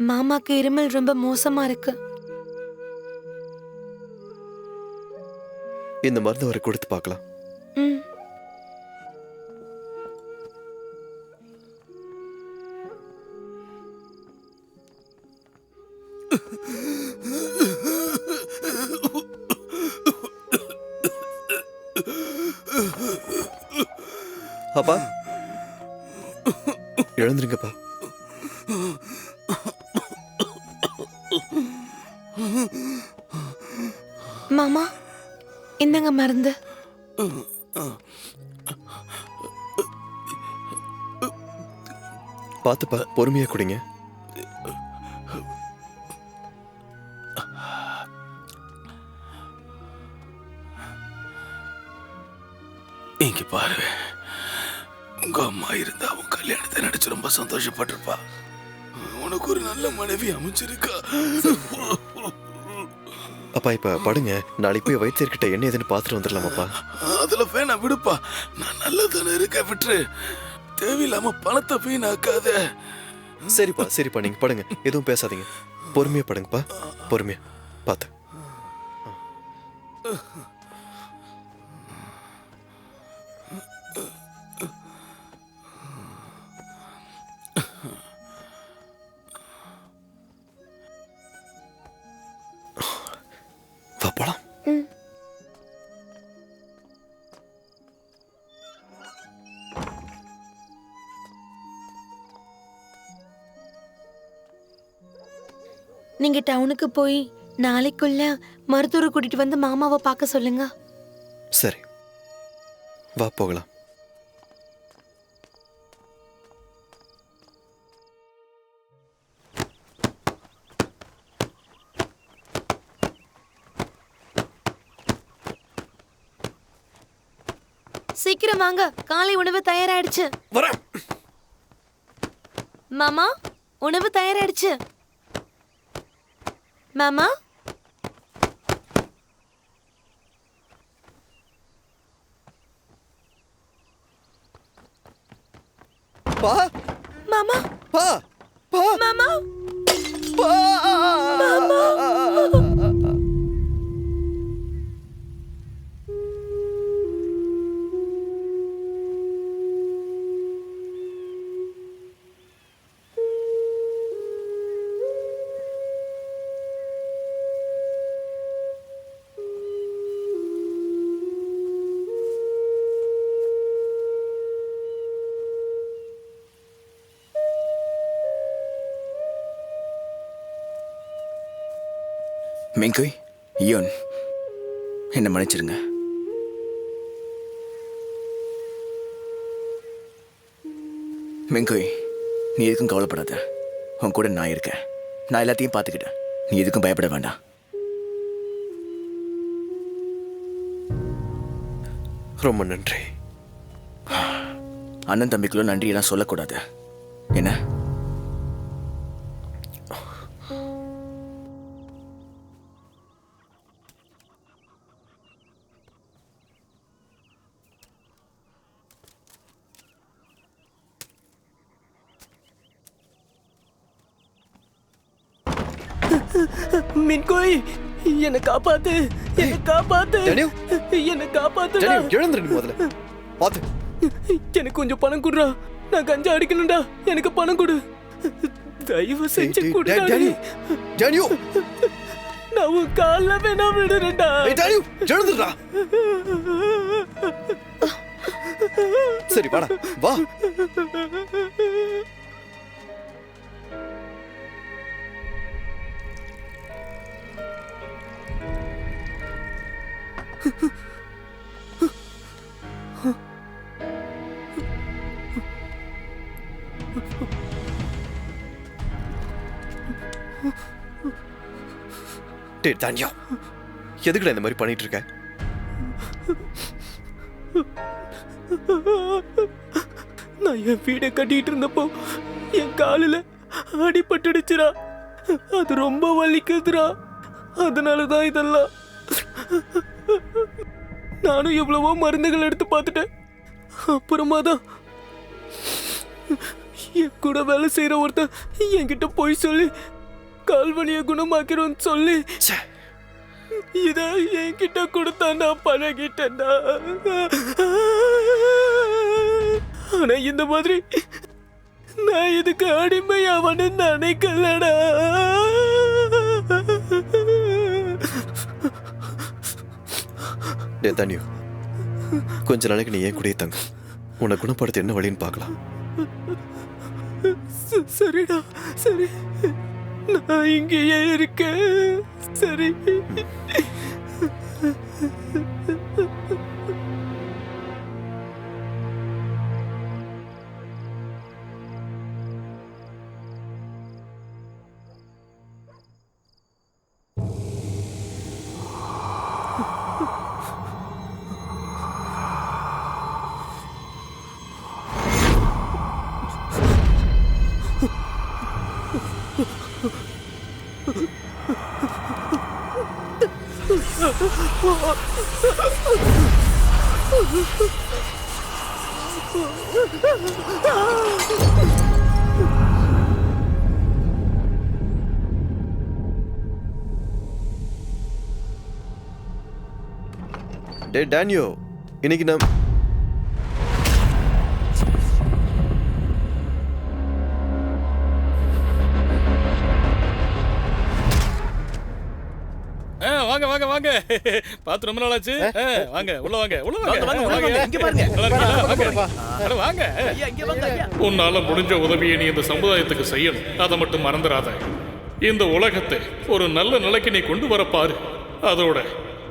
மாமாக்கு இருமல் ரொம்ப மோசமா இருக்கு. இந்த மருந்து அவரை கொடுத்து பார்க்கலாம். ம். அப்பா எழுந்துருங்கப்பா. மாமா இந்தங்க மருந்து. பார்த்துப்பா, பொறுமையா குடிங்க. இங்க பாரு, உங்க அம்மா இருந்தா அவன் கல்யாணத்தை நினைச்சு ரொம்ப சந்தோஷப்பட்டிருப்பா. உனக்கு ஒரு நல்ல மனைவி அமைச்சிருக்கா. அப்பா இப்ப படுங்க, நாளைக்கு போய் வைத்தியர்கிட்ட என்ன ஏதுன்னு பார்த்துட்டு வந்துடலாமாப்பா? அதுல வேணா விடுப்பா, நான் நல்லதானே இருக்க, விட்டுரு. தேவையில்லாம பணத்தை வீணாக்காத. சரிப்பா சரிப்பா, நீங்க படுங்க, எதுவும் பேசாதீங்க. பொறுமையா படுங்கப்பா, பொறுமையா பார்த்து. வா போலாம். நீங்க டவுனுக்கு போய் நாளைக்குள்ள மருத்துவரை கூட்டிட்டு வந்து மாமாவை பார்க்க சொல்லுங்க. சரி வா போகலாம். சீக்கிரம் வாங்க, காலை உணவு தயாராயிடுச்சு. மாமா உணவு தயாராயிடுச்சு. மாமா பா மாமா பா பா மாமா பா. மெங்கோய், யோன், என்ன மன்னிச்சிருங்க. மெங்கோய், நீ எதுக்கும் கவலைப்படாத. உன் கூட நான் இருக்கேன். நான் எல்லாத்தையும் பார்த்துக்கிட்டேன். நீ எதுக்கும் பயப்பட வேண்டாம். ரொம்ப நன்றி. அண்ணன் தம்பிக்குள்ள நன்றியெல்லாம் சொல்லக்கூடாது என்ன? மின்கோய், என்னை காப்பாத்து, என்னை காப்பாத்து, டேனியல், என்னை காப்பாத்து. டேனியல், எழுந்துரு முதல்ல. பார்த்து. எனக்கு கொஞ்சம் பணம் குடுறா, நான் கஞ்சா அடிக்கணும்டா. எனக்கு பணம் கொடு, தயவு செஞ்சு குடு. டேனியல், நான் உன் கால்ல வேணா விடுறேன்டா. டேனியல், எழுந்துடா. சரி வாடா, வா. டேய் தானியா, எதுக்குடா இந்த மாதிரி பண்ணிட்டு இருக்க? நான் என் வீடை கட்டிட்டு இருந்தப்போ என் காலில் அடிபட்டுடுச்சுடா. அது ரொம்ப வலிக்குதுடா. அதனாலதான் இதெல்லாம். நானும் எவ்வளவோ மருந்துகள் எடுத்து பார்த்துட்டேன். அப்புறமா தான் என் கூட வேலை செய்யற ஒருத்தன் என்கிட்ட போய் சொல்லி கால்வலிய குணமாக்கிறோன்னு சொல்லி இத என்கிட்ட கொடுத்தா நான் பழகிட்டேன்டா. ஆனா இந்த மாதிரி நான் இதுக்கு அடிமையாவன்னு நினைக்கலடா. தானியோ, கொஞ்ச நாளைக்கு நீ ஏன் கூடயே தங்க. உன்னை குணப்படுத்த என்ன வழின்னு பார்க்கலாம். சரிடா, சரி, நான் இங்கேயே இருக்கேன். சரி. டே டானியோ, இன்னைக்கு நான் வாங்க வாங்க வாங்க. பார்த்து ரொம்ப நாள் ஆச்சு. வாங்க உள்ள வாங்க, உள்ள வாங்க. இங்க பாருங்க. அட வாங்க. ஐயா, இங்க வாங்க ஐயா. உன்னால முடிஞ்ச உதவியை நீ இந்த சமுதாயத்துக்கு செய்யணும். அதை மட்டும் மறந்துடாத. இந்த உலகத்தை ஒரு நல்ல நிலைக்கு நீ கொண்டு வர பாரு. அதோட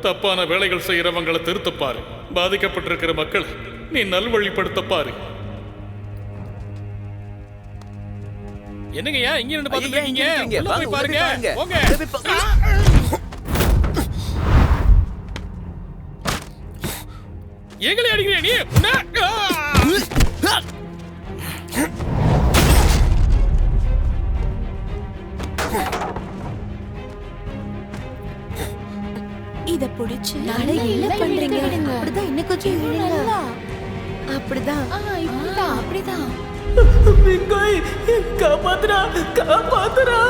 தப்பான வேலைகள் செய்யறவங்களை திருத்த பாரு. பாதிக்கப்பட்டிருக்கிற மக்கள் நீ நல்வழிப்படுத்த பாரு. என்னங்கய்யா இங்க நின்னு பாத்துட்டு இருக்கீங்க? உள்ள போய் பாருங்க. போங்க. எங்களை அடிக்கிறே நீ? இத புடிச்சு என்ன பண்றீங்க? அப்படிதான் இன்னும் கொஞ்சம் இழுங்க. அப்படிதான், அப்படிதான். மிங்காய், காப்பாத்துறா, காப்பாத்துறா.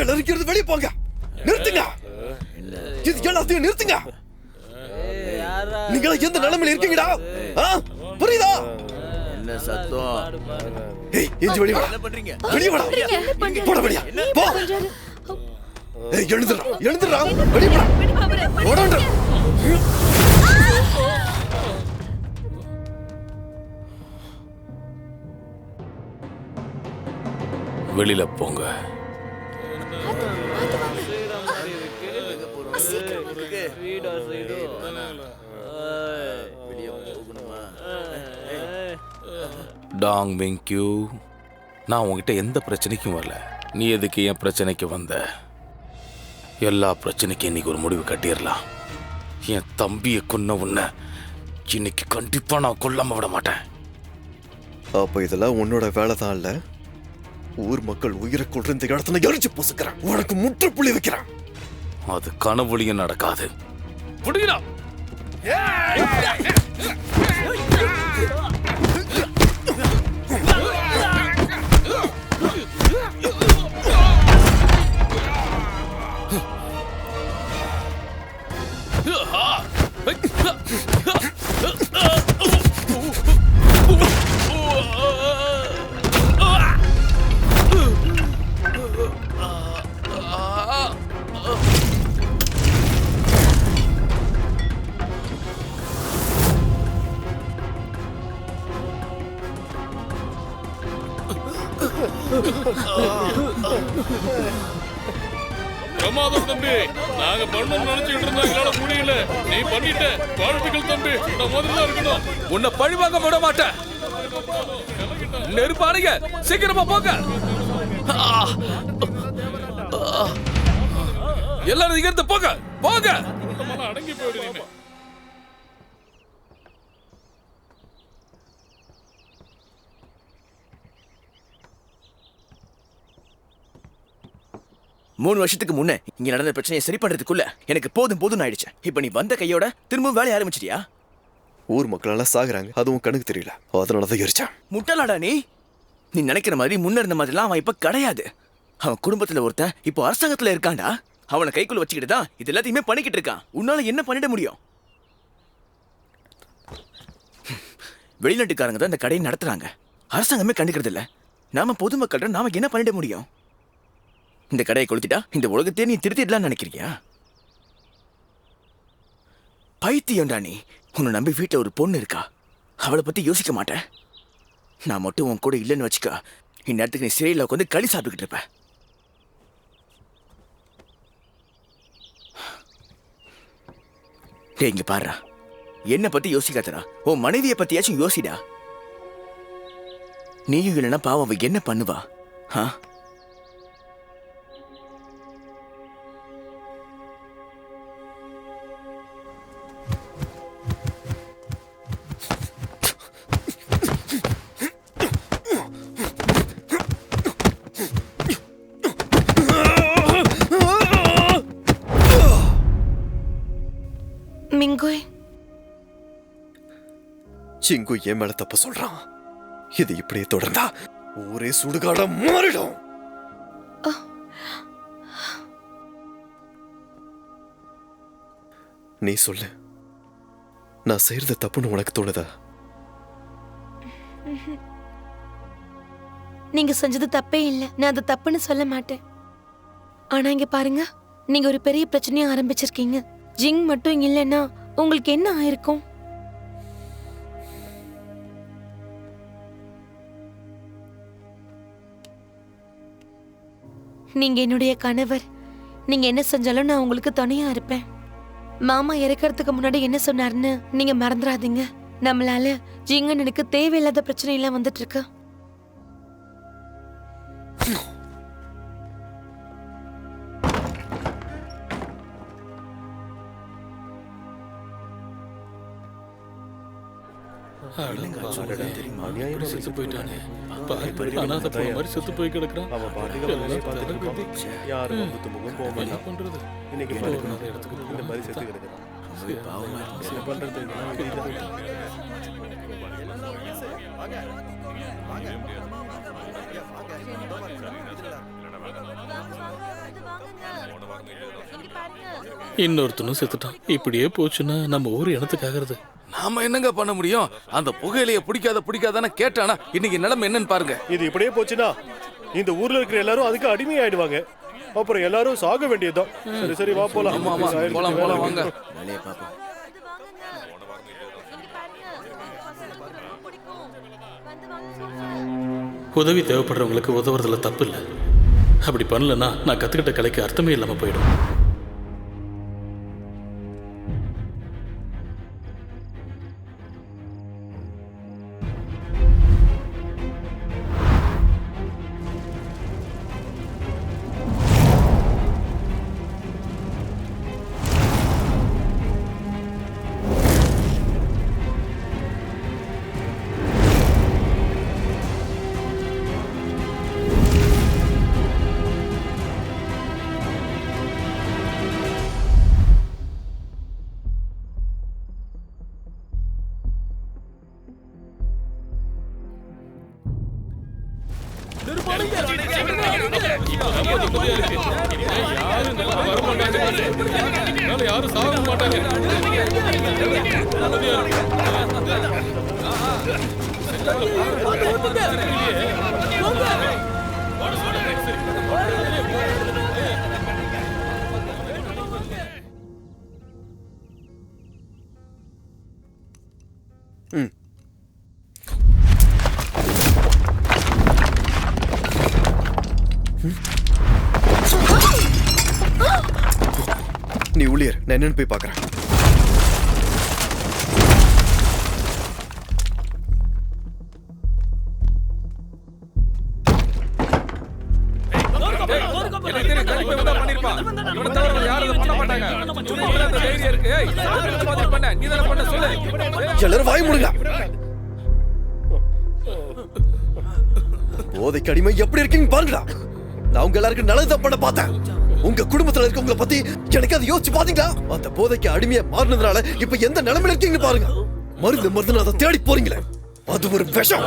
எல்லாரும் வெளியே போங்க. நிறுத்துங்க. இது எல்லாத்தையும் நிறுத்துங்க. நீங்க எந்த நிலைமையில இருக்கீங்கடா? புரியுதா? என்ன சத்தம்? ஏய், இஞ்சி வெளியே வா. என்ன பண்றீங்க? வெளியே வாடா. போட வெளியே. போ. ஏய், எழுந்துடா. எழுந்துடா. வெளியே போடா. ஓடண்டா. வெளியில போங்க. டாங் வெங்க்யூ, நான் உங்ககிட்ட எந்த பிரச்சனைக்கும் வரல. நீ எதுக்கு என் பிரச்சனைக்கு வந்த? எல்லா பிரச்சனைக்கும் இன்னைக்கு ஒரு முடிவு கட்டிடலாம். என் தம்பியை கொன்ன உன்னை இன்னைக்கு கண்டிப்பா நான் கொல்லாம விட மாட்டேன். அப்ப இதெல்லாம் உன்னோட வேலை தான் இல்ல? ஊர் மக்கள் உயிரை கொள்ற இந்த இடத்துல எரிச்சு பூசுக்கிறான். உனக்கு முற்றுப்புள்ளி வைக்கிறான். அது கனவுலையும் நடக்காது. புடிடா. பிரமாதம் தம்பி. நாங்க பண்ணணும்னு நினைச்சுக்கிட்டு இருந்தா எங்களால முடியல. நீ பண்ணிட்ட. வாழ்த்துக்கள் தம்பி. நான் முதல்ல இருக்கணும். உன்னை பழிவாங்க விட மாட்டேன். நெருப்பானுங்க, சீக்கிரமா போங்க. எல்லாரும் இங்க இருந்து போங்க போங்க. அடங்கி போயிடு நீ. 3 வருஷத்துக்கு முன்ன இங்க நடந்த பிரச்சனையை சரி பண்றதுக்குள்ள எனக்கு போதும் போதும் ஆயிடுச்சு. இப்ப நீ வந்த கையோட திரும்பவும் வேலைய ஆரம்பிச்சிட்டியா? ஊர் மக்களெல்லாம் சாகுறாங்க, அதுவும் கணக்கு தெரியல, அதனாலதான் யோசிச்சேன். முட்டாளாடா நீ. நீ நினைக்கிற மாதிரி முன்ன இருந்த மாதிரிலாம் அவன் இப்ப கிடையாது. அவன் குடும்பத்துல ஒருத்தன் இப்போ அரசாங்கத்துல இருக்கான்டா. அவனை கைக்குள்ள வச்சுக்கிட்டு தான் இது எல்லாத்தையுமே பண்ணிக்கிட்டு இருக்கான். உன்னால என்ன பண்ணிட முடியும்? வெளிநாட்டுக்காரங்க தான் இந்த கடையை நடத்துறாங்க. அரசாங்கமே கண்டுக்கிறது இல்ல. நாம பொதுமக்கள்கிட்ட நாம என்ன பண்ணிட முடியும்? இந்த கடையை கொளுத்திட்டா இந்த உலகத்தையே நீ திருத்திடலாம்னு நினைக்கிறியா? பைத்தியம்டா நீ. உன்னை நம்பி வீட்டுல ஒரு பொண்ணு இருக்கா, அவளை பத்தி யோசிக்க மாட்டேன். நான் மட்டும் உன் கூட இல்லைன்னு வச்சுக்க, இந்நேரத்துக்கு நீ சிறையில் உட்காந்து களி சாப்பிட்டுக்கிட்டு இருப்ப. டேய் இங்க பாருடா, என்னை பத்தி யோசிக்காதடா, உன் மனைவியை பத்தியாச்சும் யோசிடா. நீயும் இல்லைன்னா பாவம் அவ என்ன பண்ணுவா? மிங்குய், சிங்கு என் மேல தப்பு சொல்றான். இது இப்படியே தொடர்ந்தா ஊரே சுடுகாடம் மாறிடும். நீ சொல்லு, நான் செய்யறது தப்புன்னு உனக்கு தோணுதா? நீங்க செஞ்சது தப்பே இல்ல, நான் அது தப்புன்னு சொல்ல மாட்டேன். ஆனா இங்க பாருங்க, நீங்க ஒரு பெரிய பிரச்சனையை ஆரம்பிச்சிருக்கீங்க. ஜிங் மட்டும் இல்லைன்னா உங்களுக்கு என்ன ஆயிருக்கும்? நீங்க என்னுடைய கணவர். நீங்க என்ன செஞ்சாலும் நான் உங்களுக்கு துணையா இருப்பேன். மாமா இறக்கறதுக்கு முன்னாடி என்ன சொன்னாருன்னு நீங்க மறந்துடாதீங்க. நம்மளால ஜிங்கனுக்கு தேவையில்லாத பிரச்சனை எல்லாம் வந்துட்டு இருக்கு. செத்து போயிட்டானே. அனாதை போன மாதிரி செத்து போய் கிடக்குறான். அவன் பாட்டுக்கு வேலையை பார்த்துட்டு இருப்பான். யாரும் வந்து தும்புக்கும் போக என்ன மாட்டான். பண்றது? இன்னைக்கு பாருங்க, இந்த மாதிரி செத்து கிடக்குறான். என்ன பண்றது? இன்னொருத்தனும் செத்துட்டான். இப்படியே போச்சுன்னா நம்ம ஊர் இனத்துக்காகிறது. நாம என்னங்க பண்ண முடியும்? அந்த புகையிலைய பிடிக்காதானே கேட்டானா இன்னைக்கு நிலைமை என்னன்னு பாருங்க. இது இப்படியே போச்சுன்னா இந்த ஊர்ல இருக்கிற எல்லாரும் அதுக்கு அடிமையாயிடுவாங்க. அப்புறம் எல்லாரும் சாக வேண்டியதுதான். சரி சரி வா போலாம். ஆமா ஆமா போலாம் போலாம் வாங்க. வேலையை பார்ப்போம். உதவி தேவைப்படுறவங்களுக்கு உதவுறதுல தப்பு இல்லை. அப்படி பண்ணலன்னா நான் கத்துக்கிட்ட கலைக்கு அர்த்தமே இல்லாம போயிடும். யாரும் சாக மாட்டாங்க. நீ ஊழியர், நான் என்னன்னு போய் பார்க்கறேன். எனக்கு தெரியும், கண்டிப்பா இவன் தான் பண்ணிருப்பான். இவனை தவிர வேற யாரும் உனக்கு அந்த தைரியம் இருக்கு. ஏய், இந்த மாதிரி பண்ண. நீ தானே பண்ண சொல்லு. எல்லாரும் வாய் மூடுங்க. போதைக்கு அடிமை எப்படி இருக்கீங்க பாருங்கடா. நான் உங்க எல்லாருக்கும் நல்லதுதான் பண்ண பார்த்தேன். உங்க குடும்பத்துல இருக்கவங்கள பத்தி எனக்கு அதை யோசிச்சு பாத்தீங்களா? அந்த போதைக்கு அடிமையா மாறினதுனால இப்ப எந்த நிலைமையில இருக்கீங்க பாருங்க. மருந்து அதை தேடி போறீங்களே, அது ஒரு விஷம்.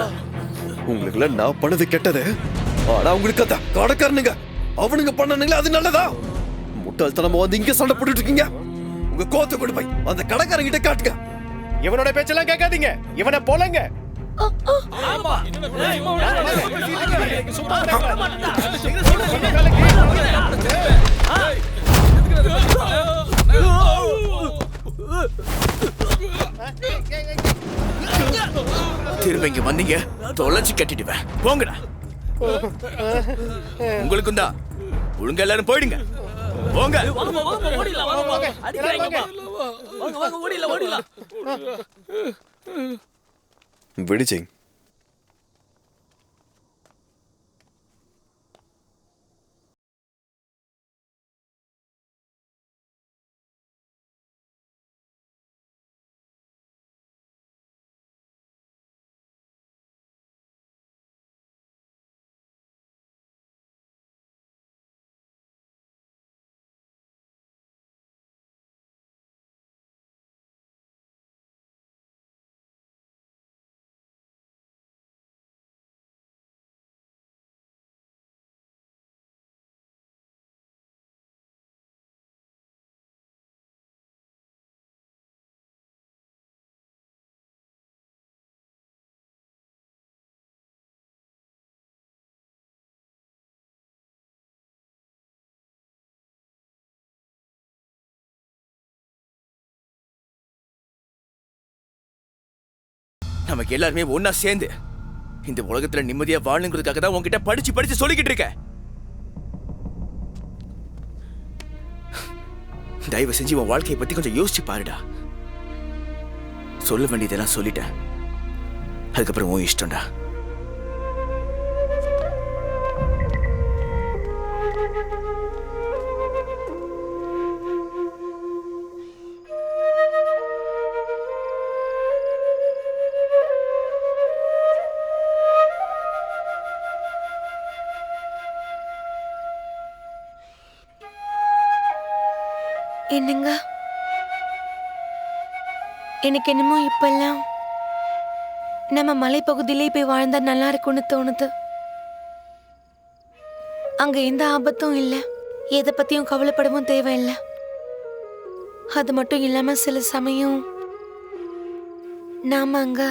உங்களுக்கு நான் பண்ணது கெட்டது, ஆனா உங்களுக்கு அந்த கடைக்காரனுங்க அவனுங்க பண்ணனுங்களே அது நல்லதா? முட்டாள்தனமா வந்து இங்க சண்டை போட்டுட்டு இருக்கீங்க. உங்க கோத்தை கொண்டு போய் அந்த கடைக்காரங்கிட்ட காட்டுங்க. இவனோட பேச்செல்லாம் கேட்காதீங்க, இவனை போலங்க. ஆமா. திரும்ப இங்க வந்தீங்க தொலைச்சு கட்டிடுவேன். போங்கடா. உங்களுக்கும் தான். ஒழுங்கா எல்லாரும் போயிடுங்க. போங்க. விடுச்சிங், நமக்கு எல்லாருமே ஒன்னா சேர்ந்து இந்த உலகத்துல நிம்மதியா வாழணுங்கிறதுக்காக தான் உன்கிட்ட படிச்சு சொல்லிக்கிட்டு இருக்க. தயவு செஞ்சு உன் வாழ்க்கையை பத்தி கொஞ்சம் யோசிச்சு பாருடா. சொல்ல வேண்டியதெல்லாம் சொல்லிட்டேன், அதுக்கப்புறம் உன் இஷ்டம்டா. என்னங்க, எனக்கு என்னமோ இப்பெல்லாம் நம்ம மலைப்பகுதியிலே போய் வாழ்ந்தா நல்லா இருக்கும்னு தோணுது. அங்க எந்த ஆபத்தும் இல்லை, எதை பத்தியும் கவலைப்படவும் தேவையில்லை. அது மட்டும் இல்லாம சில சமயம் நாம அங்க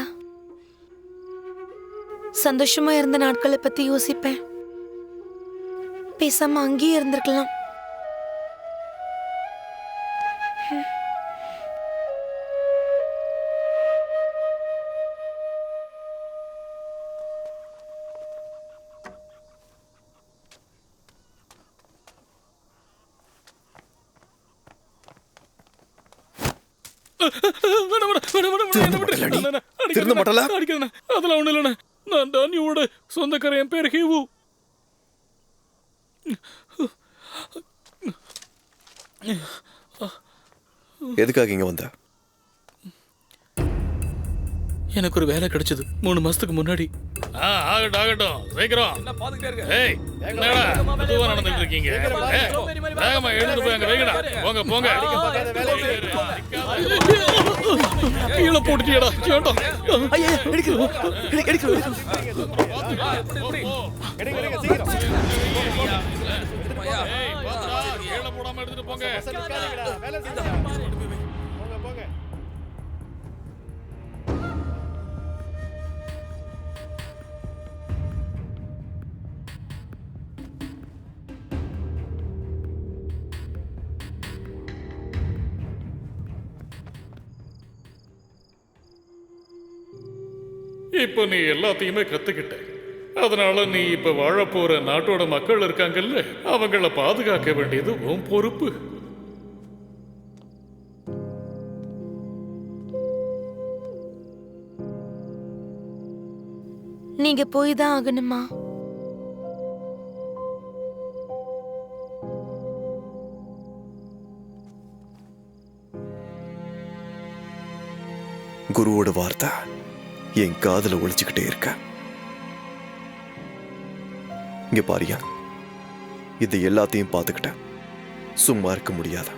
சந்தோஷமா இருந்த நாட்களை பத்தி யோசிப்பேன். பேசாம அங்கேயே இருந்திருக்கலாம். திருந்த மாட்டல? அதெல்லாம் ஒண்ணு இல்லண்ணே. நான் தானியோட சொந்தக்காரன். என் பேர் ஹீவு. எதுக்காக இங்க வந்த? எனக்கு ஒரு வேலை கிடைச்சது 3 மாசத்துக்கு முன்னாடி. ஆகட்டும் ஆகட்டும், சீக்கிரம். என்ன பாத்துக்கிட்டே இருக்க? ஏய், என்னடா மெதுவா நடந்துட்டு இருக்கீங்க? வேகமா எழுந்து போய் அங்க வைங்கடா. போங்க போங்க. கீழே போட்டுட்டியடா. ஏண்டா? ஐயா எடுக்கிறோம். ஏய், பாத்துடா, கீழே போடாம எடுத்துட்டு போங்க. இப்போ நீ எல்லாத்தையுமே கத்துக்கிட்ட. அதனால நீ இப்ப வாழ போற நாட்டோட மக்கள் இருக்காங்கல்ல, அவங்கள பாதுகாக்க வேண்டியது உன் பொறுப்பு. நீங்க போய் தான் ஆகணுமா? குருவோட வார்த்தை என் காதுல ஒழிச்சுக்கிட்டே இருக்க. இங்க பாரியா, இது எல்லாத்தையும் பார்த்துக்கிட்டேன். சும்மா இருக்க முடியாத.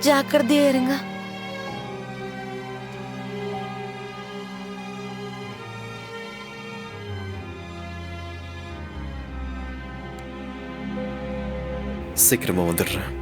ஜாக்கிரதையா இருங்க. சீக்கிரமா வந்துடுறேன்.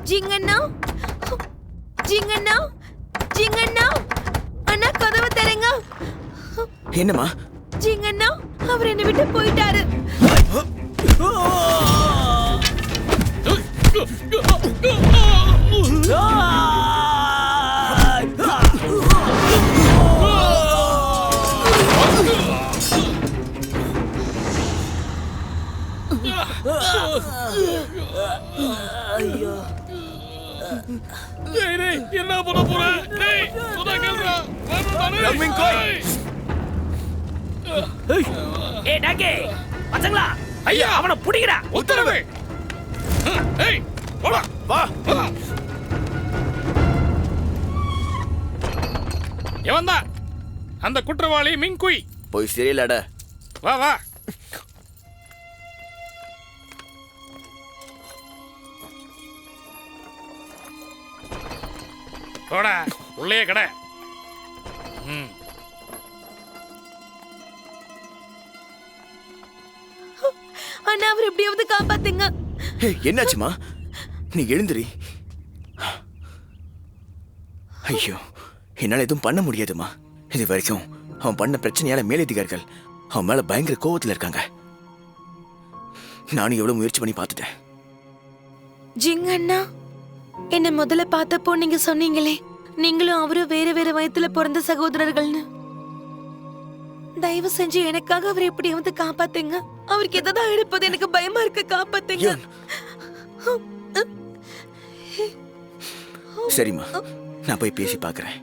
ஜிங்கண்ணா, ஜிங்கண்ணா, ஜிங்கண்ணா, அண்ணா கதவை திறங்க. என்னம்மா? ஜிங்கண்ணா, அவர் என்னை விட்டு போயிட்டாரு. என்ன பண்ண போற? ஐயா அவனை புடிங்கடா. உத்தரவு. ஏய், போடா, வா. எவன் தான் அந்த குற்றவாளி மிங்குய்? போய் சரியில்லடா. வா வா. போடா, உள்ளே கடை. அண்ணா, அவர் எப்படியாவது காப்பாத்துங்க. என்னாச்சுமா? நீ எழுந்துரி. ஐயோ, என்னால எதுவும் பண்ண முடியாதுமா. இது வரைக்கும் அவன் பண்ண பிரச்சனையால மேலதிகாரிகள் அவன் மேல பயங்கர கோவத்துல இருக்காங்க. நானும் எவ்வளவு முயற்சி பண்ணி பார்த்துட்டேன். ஜிங்கண்ணா, என்ன முதல்ல பார்த்தப்போ நீங்க சொன்னீங்களே, நீங்களும் அவரும் வேற வேற வயத்துல பிறந்த சகோதரர்கள்னு. தயவு செஞ்சு எனக்காக அவர் எப்படியாவது காப்பாத்துங்க. அவருக்கு எதாவது எடுப்பது எனக்கு பயமா இருக்கு. காப்பாத்துங்க. சரிம்மா, நான் போய் பேசி பார்க்கறேன்.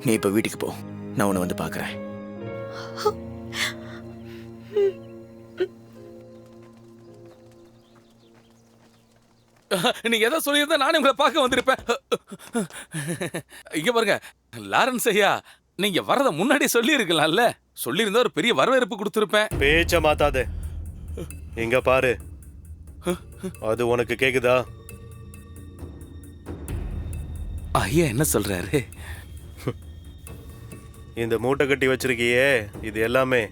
நீ இப்ப வீட்டுக்கு போ, நான் உன்னை வந்து பார்க்கறேன். நீங்க எதை சொல்லியிருந்தா நானே உங்களை பார்க்க வந்திருப்பேன். இங்க பாருங்க லாரன்ஸ் ஐயா, நீங்க வரத முன்னாடி சொல்லி இருக்கலாம்ல. சொல்லியிருந்தா ஒரு பெரிய வரவேற்பு கொடுத்திருப்பேன். பேச்ச மாத்தாதே. இங்க பாரு, அது உனக்கு கேக்குதா? ஐயா என்ன சொல்றாரு? இந்த மூட்டை கட்டி வச்சிருக்கியே, இது எல்லாமே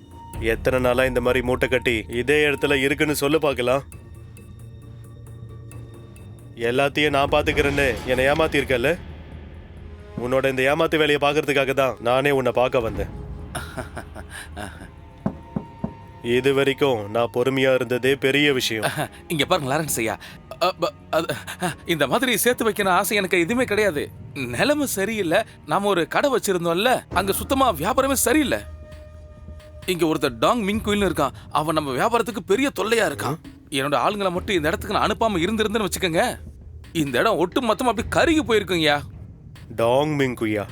எத்தனை நாளா இந்த மாதிரி மூட்டை கட்டி இதே இடத்துல இருக்குன்னு சொல்லு பார்க்கலாம். எல்லாத்தையும் நான் பாத்துக்கிறேன்னு என்னை ஏமாத்தி இருக்கல. உன்னோட இந்த ஏமாத்து வேலையை பாக்குறதுக்காக தான் நானே உன்னை பார்க்க வந்தேன். இது வரைக்கும் நான் பொறுமையா இருந்ததே பெரிய விஷயம். இங்க பாருங்க லாரன்ஸ் ஐயா, இந்த மாதிரி சேர்த்து வைக்கணும் ஆசை எனக்கு எதுவுமே கிடையாது. நிலைமை சரியில்லை. நாம ஒரு கடை வச்சிருந்தோம்ல, அங்க சுத்தமா வியாபாரமே சரியில்லை. இங்க ஒருத்தர் டாங் மிங்குயில்னு இருக்கான். அவன் நம்ம வியாபாரத்துக்கு பெரிய தொல்லையா இருக்கான். என்னோட ஆளுங்களை மட்டும் இந்த இடத்துக்கு நான் அனுப்பாம இருந்திருந்தேன்னு வச்சுக்கோங்க, இந்த இடம் ஒட்டு மொத்தமா அப்படி கருகி போயிருக்குங்கய்யா. டாங் மிங்குயா?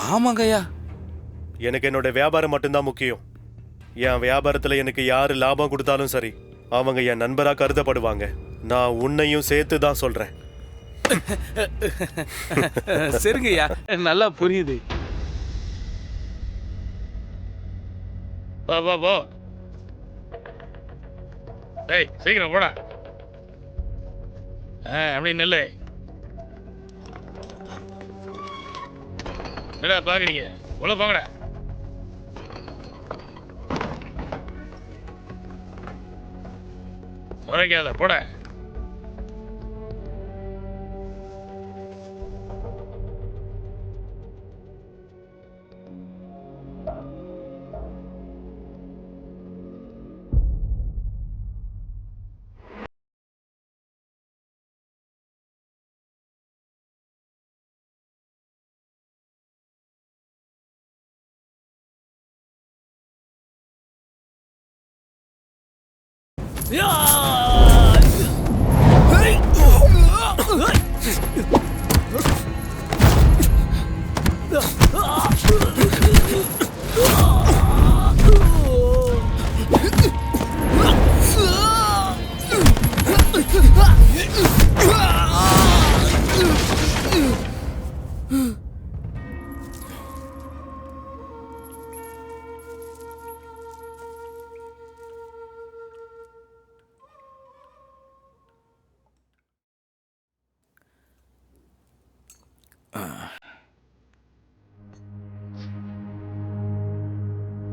ஆமாங்கய்யா. எனக்கு என்னோட வியாபாரம் மட்டும்தான் முக்கியம். என் வியாபாரத்துல எனக்கு யாரு லாபம் கொடுத்தாலும் சரி, அவங்க என் நண்பரா கருதப்படுவாங்க. நான் உன்னையும் சேர்த்து தான் சொல்றேன். சரிங்கய்யா, நல்லா புரியுது. வா வா வா. டேய் சீக்கிரம் போடா. அப்படி நெல்லு. என்னடா பாக்குறீங்க? உள்ள போங்கடா. முறைக்காத போட.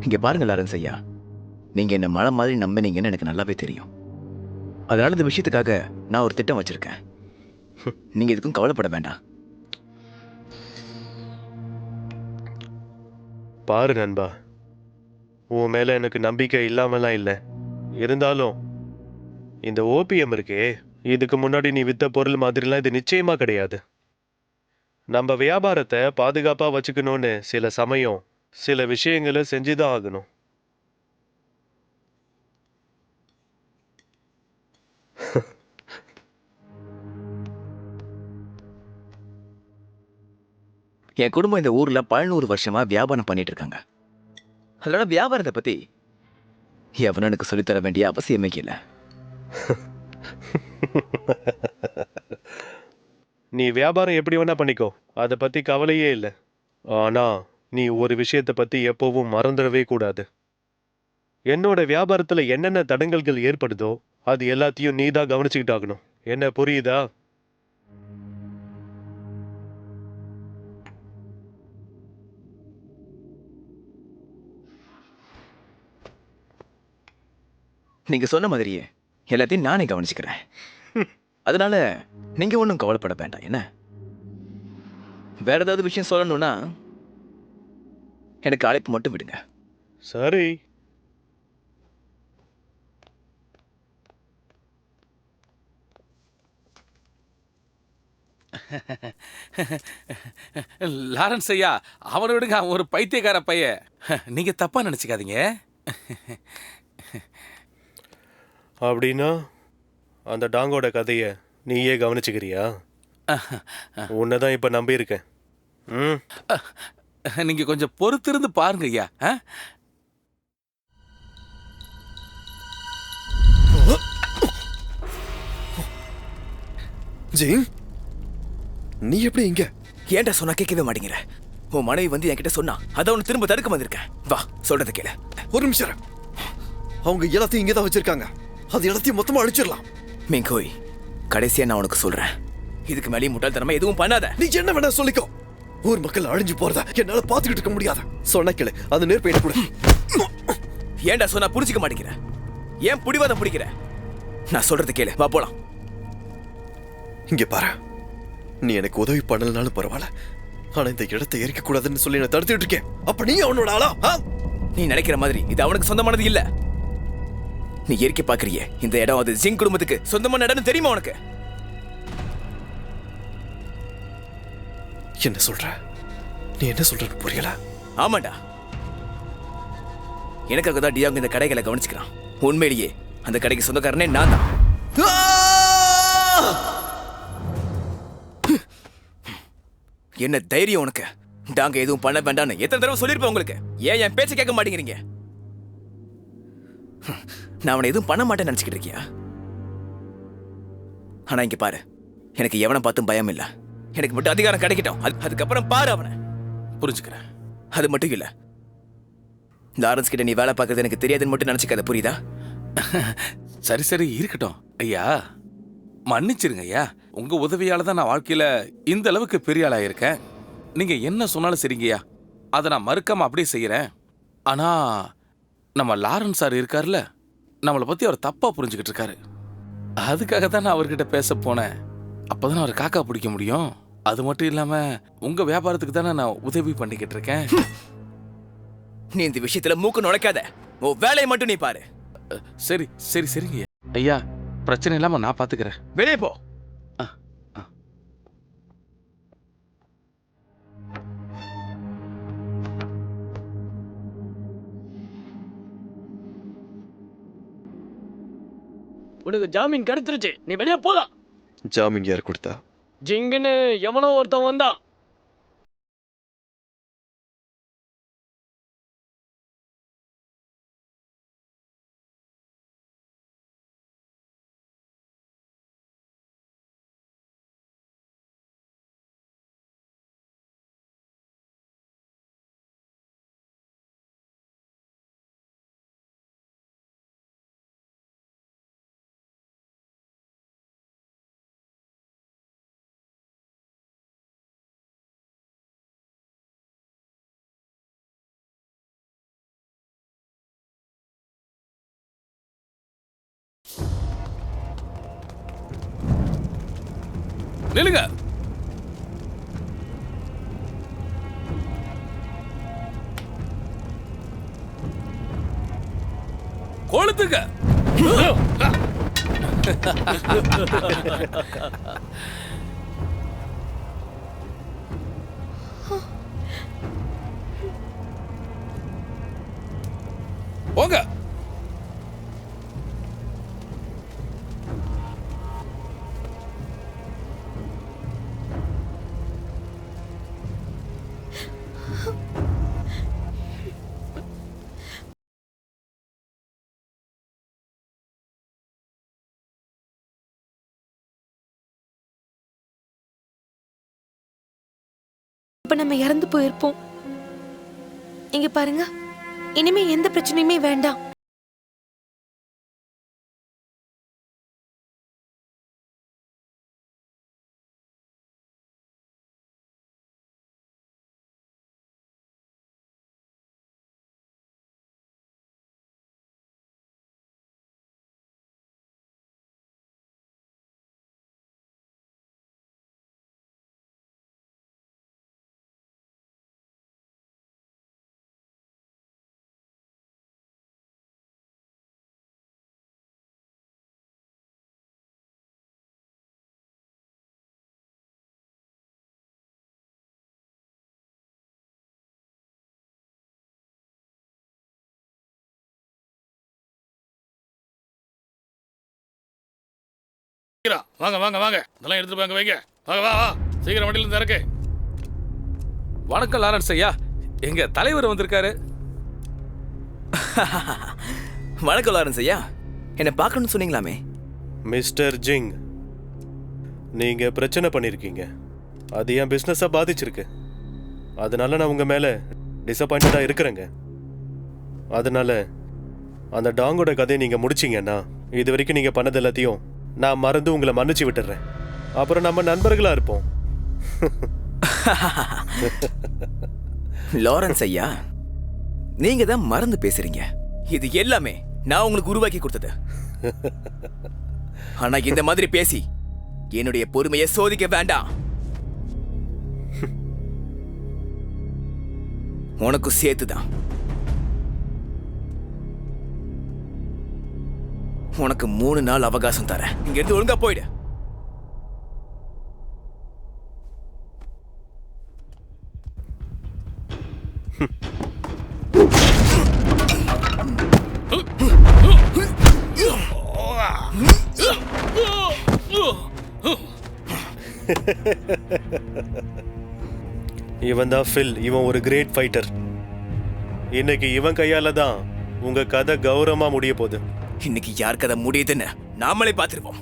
இங்க பாருங்க லாரன்ஸ் ஐயா, நீங்க என்ன மழை மாதிரி நம்பினீங்கன்னு எனக்கு நல்லாவே தெரியும். அதனால இந்த விஷயத்துக்காக நான் ஒரு திட்டம் வச்சிருக்கேன். நீங்க எதுக்கும் கவலைப்பட வேண்டாம். பாரு நண்பா, உன் மேல எனக்கு நம்பிக்கை இல்லாமலாம் இல்லை. இருந்தாலும் இந்த ஓபிஎம் இருக்கே, இதுக்கு முன்னாடி நீ வித்த பொருள் மாதிரிலாம் இது நிச்சயமா கிடையாது. நம்ம வியாபாரத்தை பாதுகாப்பா வச்சுக்கணும்னு சில சமயம் சில விஷயங்களை செஞ்சுதான் ஆகணும். என் குடும்பம் இந்த ஊர்ல 1100 வருஷமா வியாபாரம் பண்ணிட்டு இருக்காங்க. அதனால வியாபாரத்தை பத்தி எவனும் எனக்கு சொல்லித்தர வேண்டிய அவசியமே இல்லை. நீ வியாபாரம் எப்படி வேணா பண்ணிக்கோ, அதை பத்தி கவலையே இல்லை. ஆனா நீ ஒரு விஷயத்தை பத்தி எப்பவும் மறந்துடவே கூடாது. என்னோட வியாபாரத்துல என்னென்ன தடங்கல்கள் ஏற்படுதோ அது எல்லாத்தையும் நீ தான் கவனிச்சுக்கிட்டு ஆகணும். என்ன புரியுதா? நீங்க சொன்ன மாதிரியே எல்லாத்தையும் நானே கவனிச்சுக்கிறேன். அதனால நீங்க ஒன்றும் கவலைப்பட வேண்டாம். என்ன வேற ஏதாவது விஷயம் சொல்லணும்னா எனக்கு அழைப்பு மட்டும் விடுங்க. சரி. லாரன்ஸ் ஐயா, அவனை விடுங்க, அவன் ஒரு பைத்தியக்கார பையன். நீங்க தப்பா நினைச்சுக்காதீங்க. அப்படின்னா அந்த டாங்கோட கதையை நீயே கவனிச்சுக்கிறியா? உன்னதான் இப்ப நம்பி இருக்கேன். நீங்க கொஞ்சம் பொறுத்திருந்து பாருங்க ஐயா. ஜிங், நீ எப்படி இங்க? ஏன்டா சொன்னா கேட்கவே மாட்டேங்கிற? உன் மனைவி வந்து என்கிட்ட சொன்னா அதான் உன்னை திரும்ப தடுக்க வந்திருக்கேன். வா சொல்றத கேளு. ஒரு நிமிஷம் இரு. அவங்க எல்லாத்தையும் இங்கே தான் வச்சிருக்காங்க. அது எல்லாத்தையும் மொத்தமா அழிச்சிடலாம். மிங்கோய், கடைசியா நான் உனக்கு சொல்றேன், இதுக்கு மேலே முட்டாள்தனமா எதுவும் பண்ணாத. நீ என்ன வேணா சொல்லிக்கோ. ஊர் மக்கள் அழிஞ்சு போறத என்னால பாத்துக்கிட்டு இருக்க முடியாது. சொன்ன கேளு, அது நேர்பையில கூட. ஏன்டா சொன்னா புரிஞ்சுக்க மாட்டேங்கிற? ஏன் புடிவாதம் பிடிக்கிற? நான் சொல்றது கேளு, வா போலாம். இங்க பாரு, நீ எனக்கு உதவி பண்ணலனாலும் பரவாயில்ல, ஆனா இந்த இடத்தை எரிக்க கூடாதுன்னு சொல்லி நான் தடுத்துட்டு இருக்கேன். அப்ப நீ அவனோட ஆளா? நீ நினைக்கிற மாதிரி இது அவனுக்கு சொந்தமானது இல்ல. நீ எரிக்க பாக்குறிய இந்த இடம் அது ஜிங் குடும்பத்துக்கு சொந்தமான இடம்னு தெரியுமா உனக்கு? என்ன சொல்ற? நீ என்ன சொல்றன்னு புரியல. ஆமாண்டா, எனக்காக தான் டியாங் இந்த கடைகளை கவனிச்சுக்கிறான். உண்மையிலேயே அந்த கடைக்கு சொந்தக்காரனே நான் தான். என்ன தைரியம் உனக்கு? டாங்க எதுவும் பண்ண வேண்டாம்னு எத்தனை தடவை சொல்லிருப்பேன் உங்களுக்கு. ஏன் என் பேச்ச கேட்க மாட்டேங்கிறீங்க? நான் அவனை எதுவும் பண்ண மாட்டேன்னு நினைச்சுக்கிட்டு இருக்கியா? ஆனா இங்க பாரு, எனக்கு எவனை பார்த்தும் பயம் இல்ல. எனக்கு மட்டும் அதிகாரம் கிடைக்கட்டும், அதுக்கப்புறம் பாரு அவனை. புரிஞ்சுக்கிறேன். அது மட்டும் இல்ல, லாரன்ஸ் கிட்ட நீ வேலை பார்க்கறது எனக்கு தெரியாதுன்னு மட்டும் நினைச்சுக்காத, புரியுதா? சரி சரி இருக்கட்டும் ஐயா, மன்னிச்சிருங்க ஐயா. உங்க உதவியால தான் நான் வாழ்க்கையில இந்த அளவுக்கு பெரிய ஆளா இருக்கேன். நீங்க என்ன சொன்னாலும் சரிங்கய்யா, அதை நான் மறுக்காம அப்படியே செய்யறேன். ஆனா நம்ம லாரன்ஸ் சார் இருக்காருல்ல, நம்மளை பத்தி அவர் தப்பா புரிஞ்சுக்கிட்டு இருக்காரு. அதுக்காக தான் நான் அவர்கிட்ட பேச போனேன். அப்பதான் அவர் காக்கா பிடிக்க முடியும். அது மட்டும் இல்லாம உங்க வியாபாரத்துக்கு தானே நான் உதவி பண்ணிக்கிட்டு இருக்கேன். நீ இந்த விஷயத்துல மூக்கு நுழைக்காத. உன் வேலையை மட்டும் நீ பாரு. சரி சரி சரிங்க ஐயா, பிரச்சனை இல்லாம நான் பாத்துக்கிறேன். வெளியே போ. உனக்கு ஜாமீன் கிடைச்சிருச்சு, நீ வெளியே போலாம். ஜாமீன் யார் கொடுத்தா? ஜிங்குன்னு எவனோ ஒருத்தன் வந்தான். நில்லுங்க. கொளுத்துங்க. போங்க. இப்ப நம்ம இறந்து போயிருப்போம். இங்க பாருங்க, இனிமே எந்த பிரச்சனையுமே வேண்டாம். வாங்க வாங்க வாங்க, இதெல்லாம் எடுத்துட்டு போங்க, வைங்க. வாங்க வா வா, சீக்கிரம் வண்டியில இருந்து இறக்கு. வணக்கம் லாரன்ஸ் ஐயா, எங்க தலைவர் வந்திருக்காரு. வணக்கம் லாரன்ஸ் ஐயா, என்ன பார்க்கணும்னு சொன்னீங்களாமே. மிஸ்டர் ஜிங், நீங்க பிரச்சனை பண்ணிருக்கீங்க. அது என் பிசினஸை பாதிச்சிருக்கு. அதனால நான் உங்க மேல டிசப்பாயிண்டடா இருக்கிறேங்க. அதனால அந்த டாங்கோட கதையை நீங்க முடிச்சிங்கன்னா இது வரைக்கும் நீங்க பண்ணது எல்லாத்தையும் நான் மறந்து உங்களை மன்னிச்சு விட்டுறேன். அப்புறம் நம்ம நண்பர்களா இருப்போம். லாரன்ஸ் ஐயா, நீங்க தான் மறந்து பேசுறீங்க. இது எல்லாமே நான் உங்களுக்கு உருவாக்கி கொடுத்தது. ஆனா இந்த மாதிரி பேசி என்னுடைய பொறுமையை சோதிக்க வேண்டாம். உனக்கு சேர்த்துதான். உனக்கு 3 நாள் அவகாசம் தரேன். இங்க இருந்து ஒழுங்கா போயிடு. இவன் தான் ஃபில். இவன் ஒரு கிரேட் ஃபைட்டர். இன்னைக்கு இவன் கையால தான் உங்க கதை கௌரவமா முடிய போகுது. இன்னைக்கு யார் கதை முடியுதுன்னு நாமளே பார்த்திருப்போம்.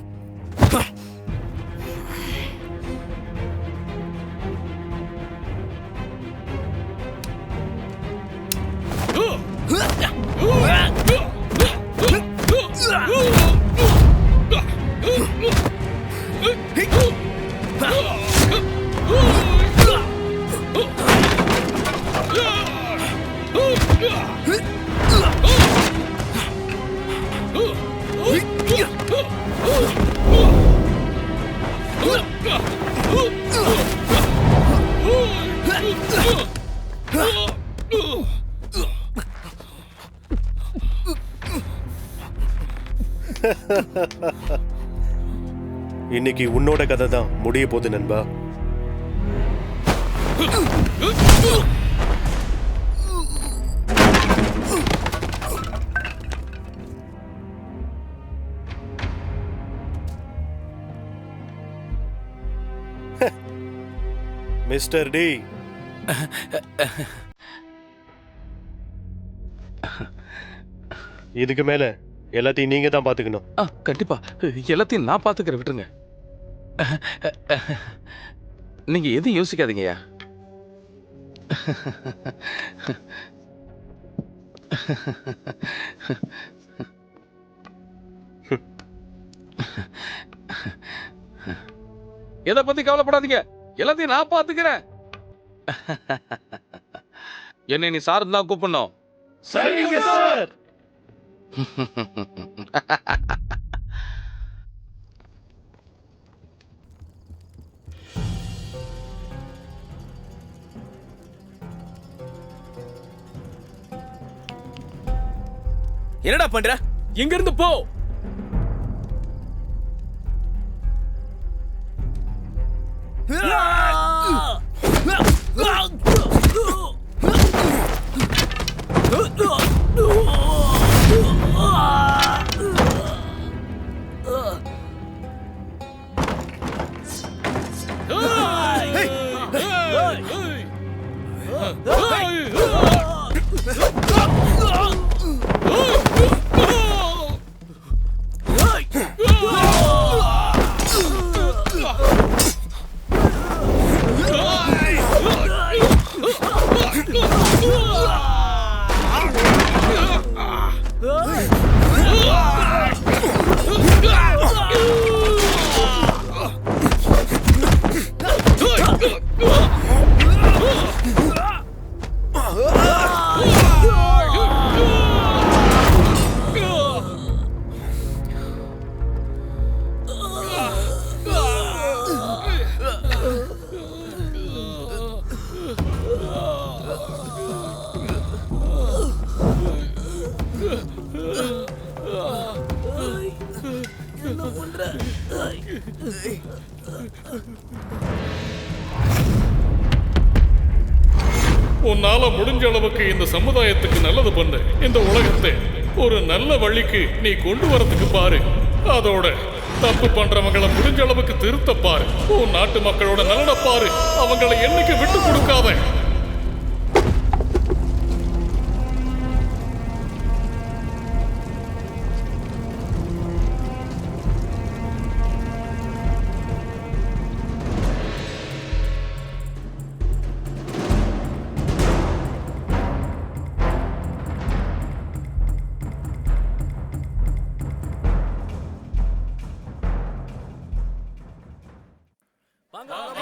இன்னைக்கு உன்னோட கதை தான் முடிய போகுது நண்பா. மிஸ்டர் டி, இதுக்கு மேல எல்லாத்தையும் நீங்க தான் பாத்துக்கணும். கண்டிப்பா எல்லாத்தையும் நான் பாத்துக்கிறேன், விட்டுருங்க. நீங்க எதுவும் யோசிக்காதீங்கய்யா. எதை பத்தி கவலைப்படாதீங்க, எல்லாத்தையும் நான் பாத்துக்கிறேன். என்னை நீ சார் தான் கூப்பிடணும். சரிங்க சார். என்னடா பண்ற? இங்க இருந்து போ. உன்னால முடிஞ்ச அளவுக்கு இந்த சமுதாயத்துக்கு நல்லது பண்ணு. இந்த உலகத்தை ஒரு நல்ல வழிக்கு நீ கொண்டு வரதுக்கு பாரு. அதோட தப்பு பண்றவங்களை முடிஞ்ச அளவுக்கு திருத்த பாரு. உன் நாட்டு மக்களோட நலனை பாரு. அவங்களை என்னைக்கு விட்டு கொடுக்காத.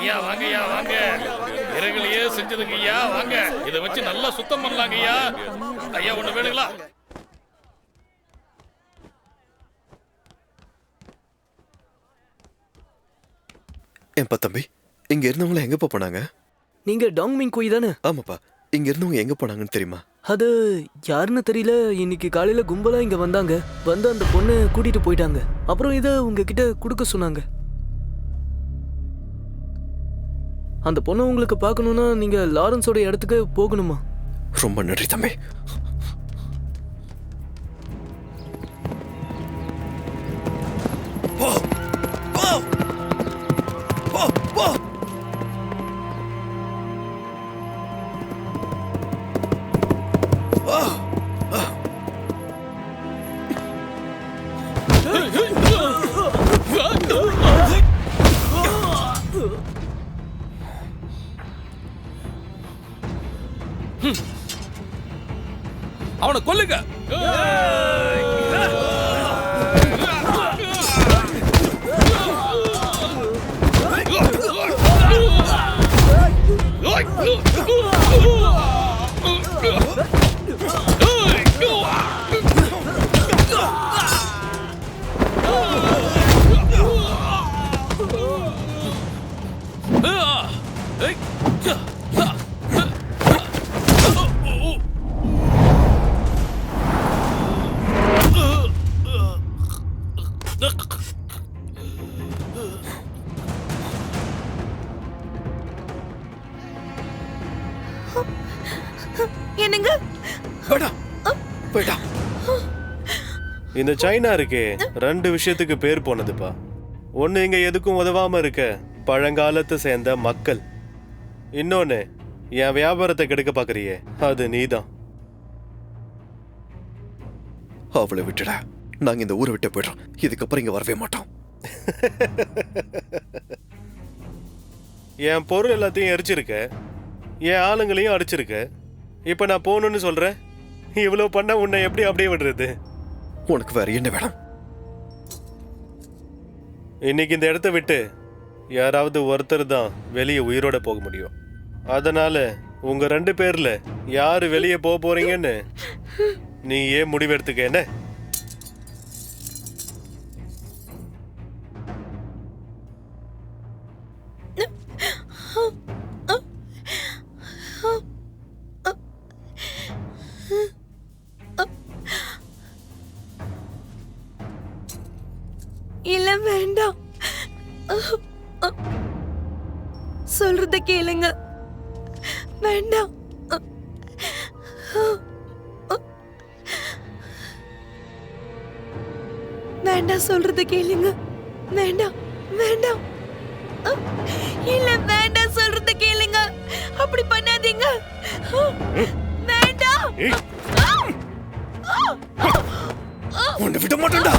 ஐயா வாங்க, ஐயா வாங்க. விறகுலையே செஞ்சதுங்க ஐயா, வாங்க. இதை வச்சு நல்லா சுத்தம் பண்ணலாங்க ஐயா. ஐயா ஒண்ணு வேணுங்களா? ஏன்பா தம்பி, இங்க இருந்தவங்கள எங்கப்பா போனாங்க? நீங்க டாங்மிங் கோய் தானே? ஆமாப்பா, இங்க இருந்தவங்க எங்க போனாங்கன்னு தெரியுமா? அது யாருன்னு தெரியல. இன்னைக்கு காலையில கும்பலா இங்க வந்தாங்க. வந்து அந்த பொண்ணை கூட்டிட்டு போயிட்டாங்க. அப்புறம் இதை உங்ககிட்ட கொடுக்க சொன்னாங்க. அந்த பொண்ணை உங்களுக்கு பார்க்கணும்னா நீங்க லாரன்ஸோட இடத்துக்கு போகணுமா? ரொம்ப நன்றி தம்பி. அவனை கொல்லுங்க. வேண்டாம். இந்த சைனா இருக்கே 2 விஷயத்துக்கு பேர் போனதுப்பா. ஒன்னு இங்க எதுக்கும் உதவாம இருக்க பழங்காலத்தை சேர்ந்த மக்கள். இன்னொன்னு என் வியாபாரத்தை கெடுக்க பாக்குறியே, அது நீதான். அவளை விட்டுட. நாங்க இந்த ஊரை விட்டு போயிடுறோம். இதுக்கப்புறம் இங்க வரவே மாட்டோம். என் பொருள் எல்லாத்தையும் எரிச்சிருக்க, என் ஆளுங்களையும் அடிச்சிருக்க. இப்ப நான் போகணும்னு சொல்றேன். இவ்வளவு பண்ண உன்னை எப்படி அப்படியே விடுறது? உனக்கு வேற என்ன வேணும்? இன்னைக்கு இந்த இடத்த விட்டு யாராவது ஒருத்தர் தான் வெளியே உயிரோட போக முடியும். அதனால உங்க 2 பேர்ல யாரு வெளியே போக போறீங்கன்னு நீ ஏன் முடிவெடுத்துக்க. என்ன இல்ல வேண்டாம். சொல்றத கேளுங்க. வேண்டாம். வேண்டாம், சொல்றத கேளுங்க. வேண்டாம் வேண்டாம். இல்ல வேண்டாம், சொல்றத கேளுங்க. அப்படி பண்ணாதீங்க. வேண்டாம். உன்னை விட மாட்டேன்டா.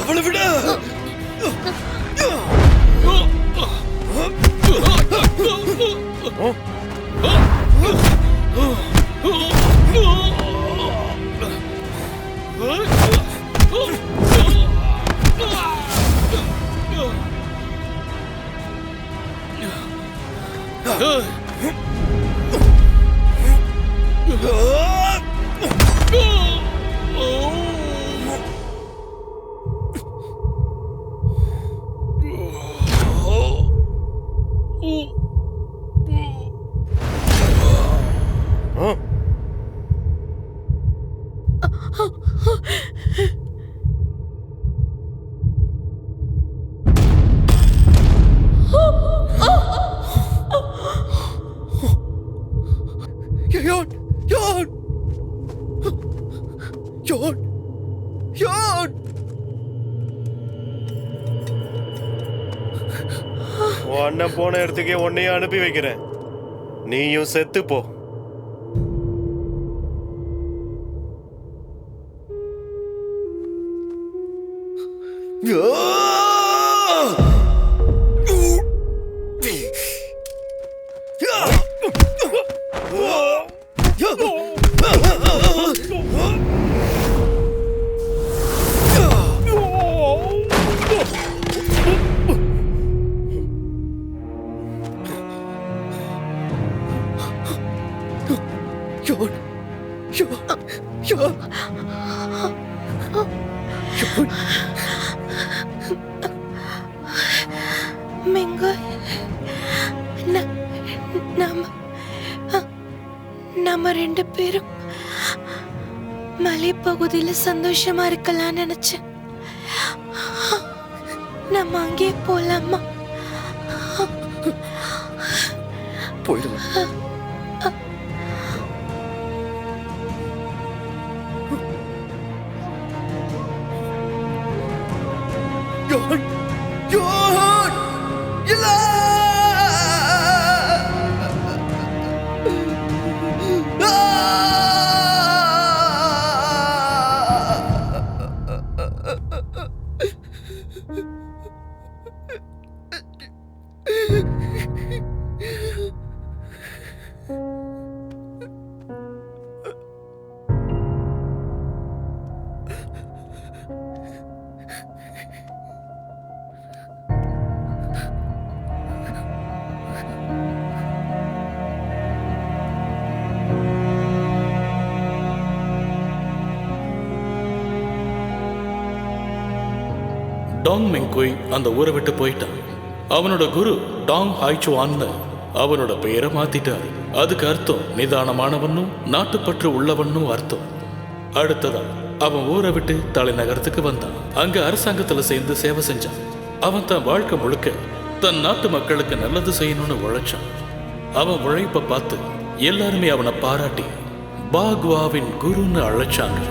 அவளை விட. அண்ணன் போன இடத்துக்கே உன்னையும் அனுப்பி வைக்கிறேன். நீயும் செத்து போ. நம்ம 2 பேரும் மலைப்பகுதியில சந்தோஷமா இருக்கலாம்னு நினைச்சேன். நம்ம அங்கே போலாமா? போயிடுங்க. டாங் மெங்குய் அந்த ஊரை விட்டு போயிட்டான். அவனோட குரு டாங் ஹாய்ச்சுவான்னு அவனோட பெயரை மாத்திட்டாரு. அதுக்கு அர்த்தம் நிதானமானவனும் நாட்டுப்பற்று உள்ளவனும் அர்த்தம். அடுத்ததா அவன் ஊரை விட்டு தலைநகரத்துக்கு வந்தான். அங்க அரசாங்கத்துல சேர்ந்து சேவை செஞ்சான். அவன் தன் வாழ்க்கை முழுக்க தன் நாட்டு மக்களுக்கு நல்லது செய்யணும்னு உழைச்சான். அவன் உழைப்ப பார்த்து எல்லாருமே அவனை பாராட்டி பாக்வாவின் குருன்னு அழைச்சாங்க.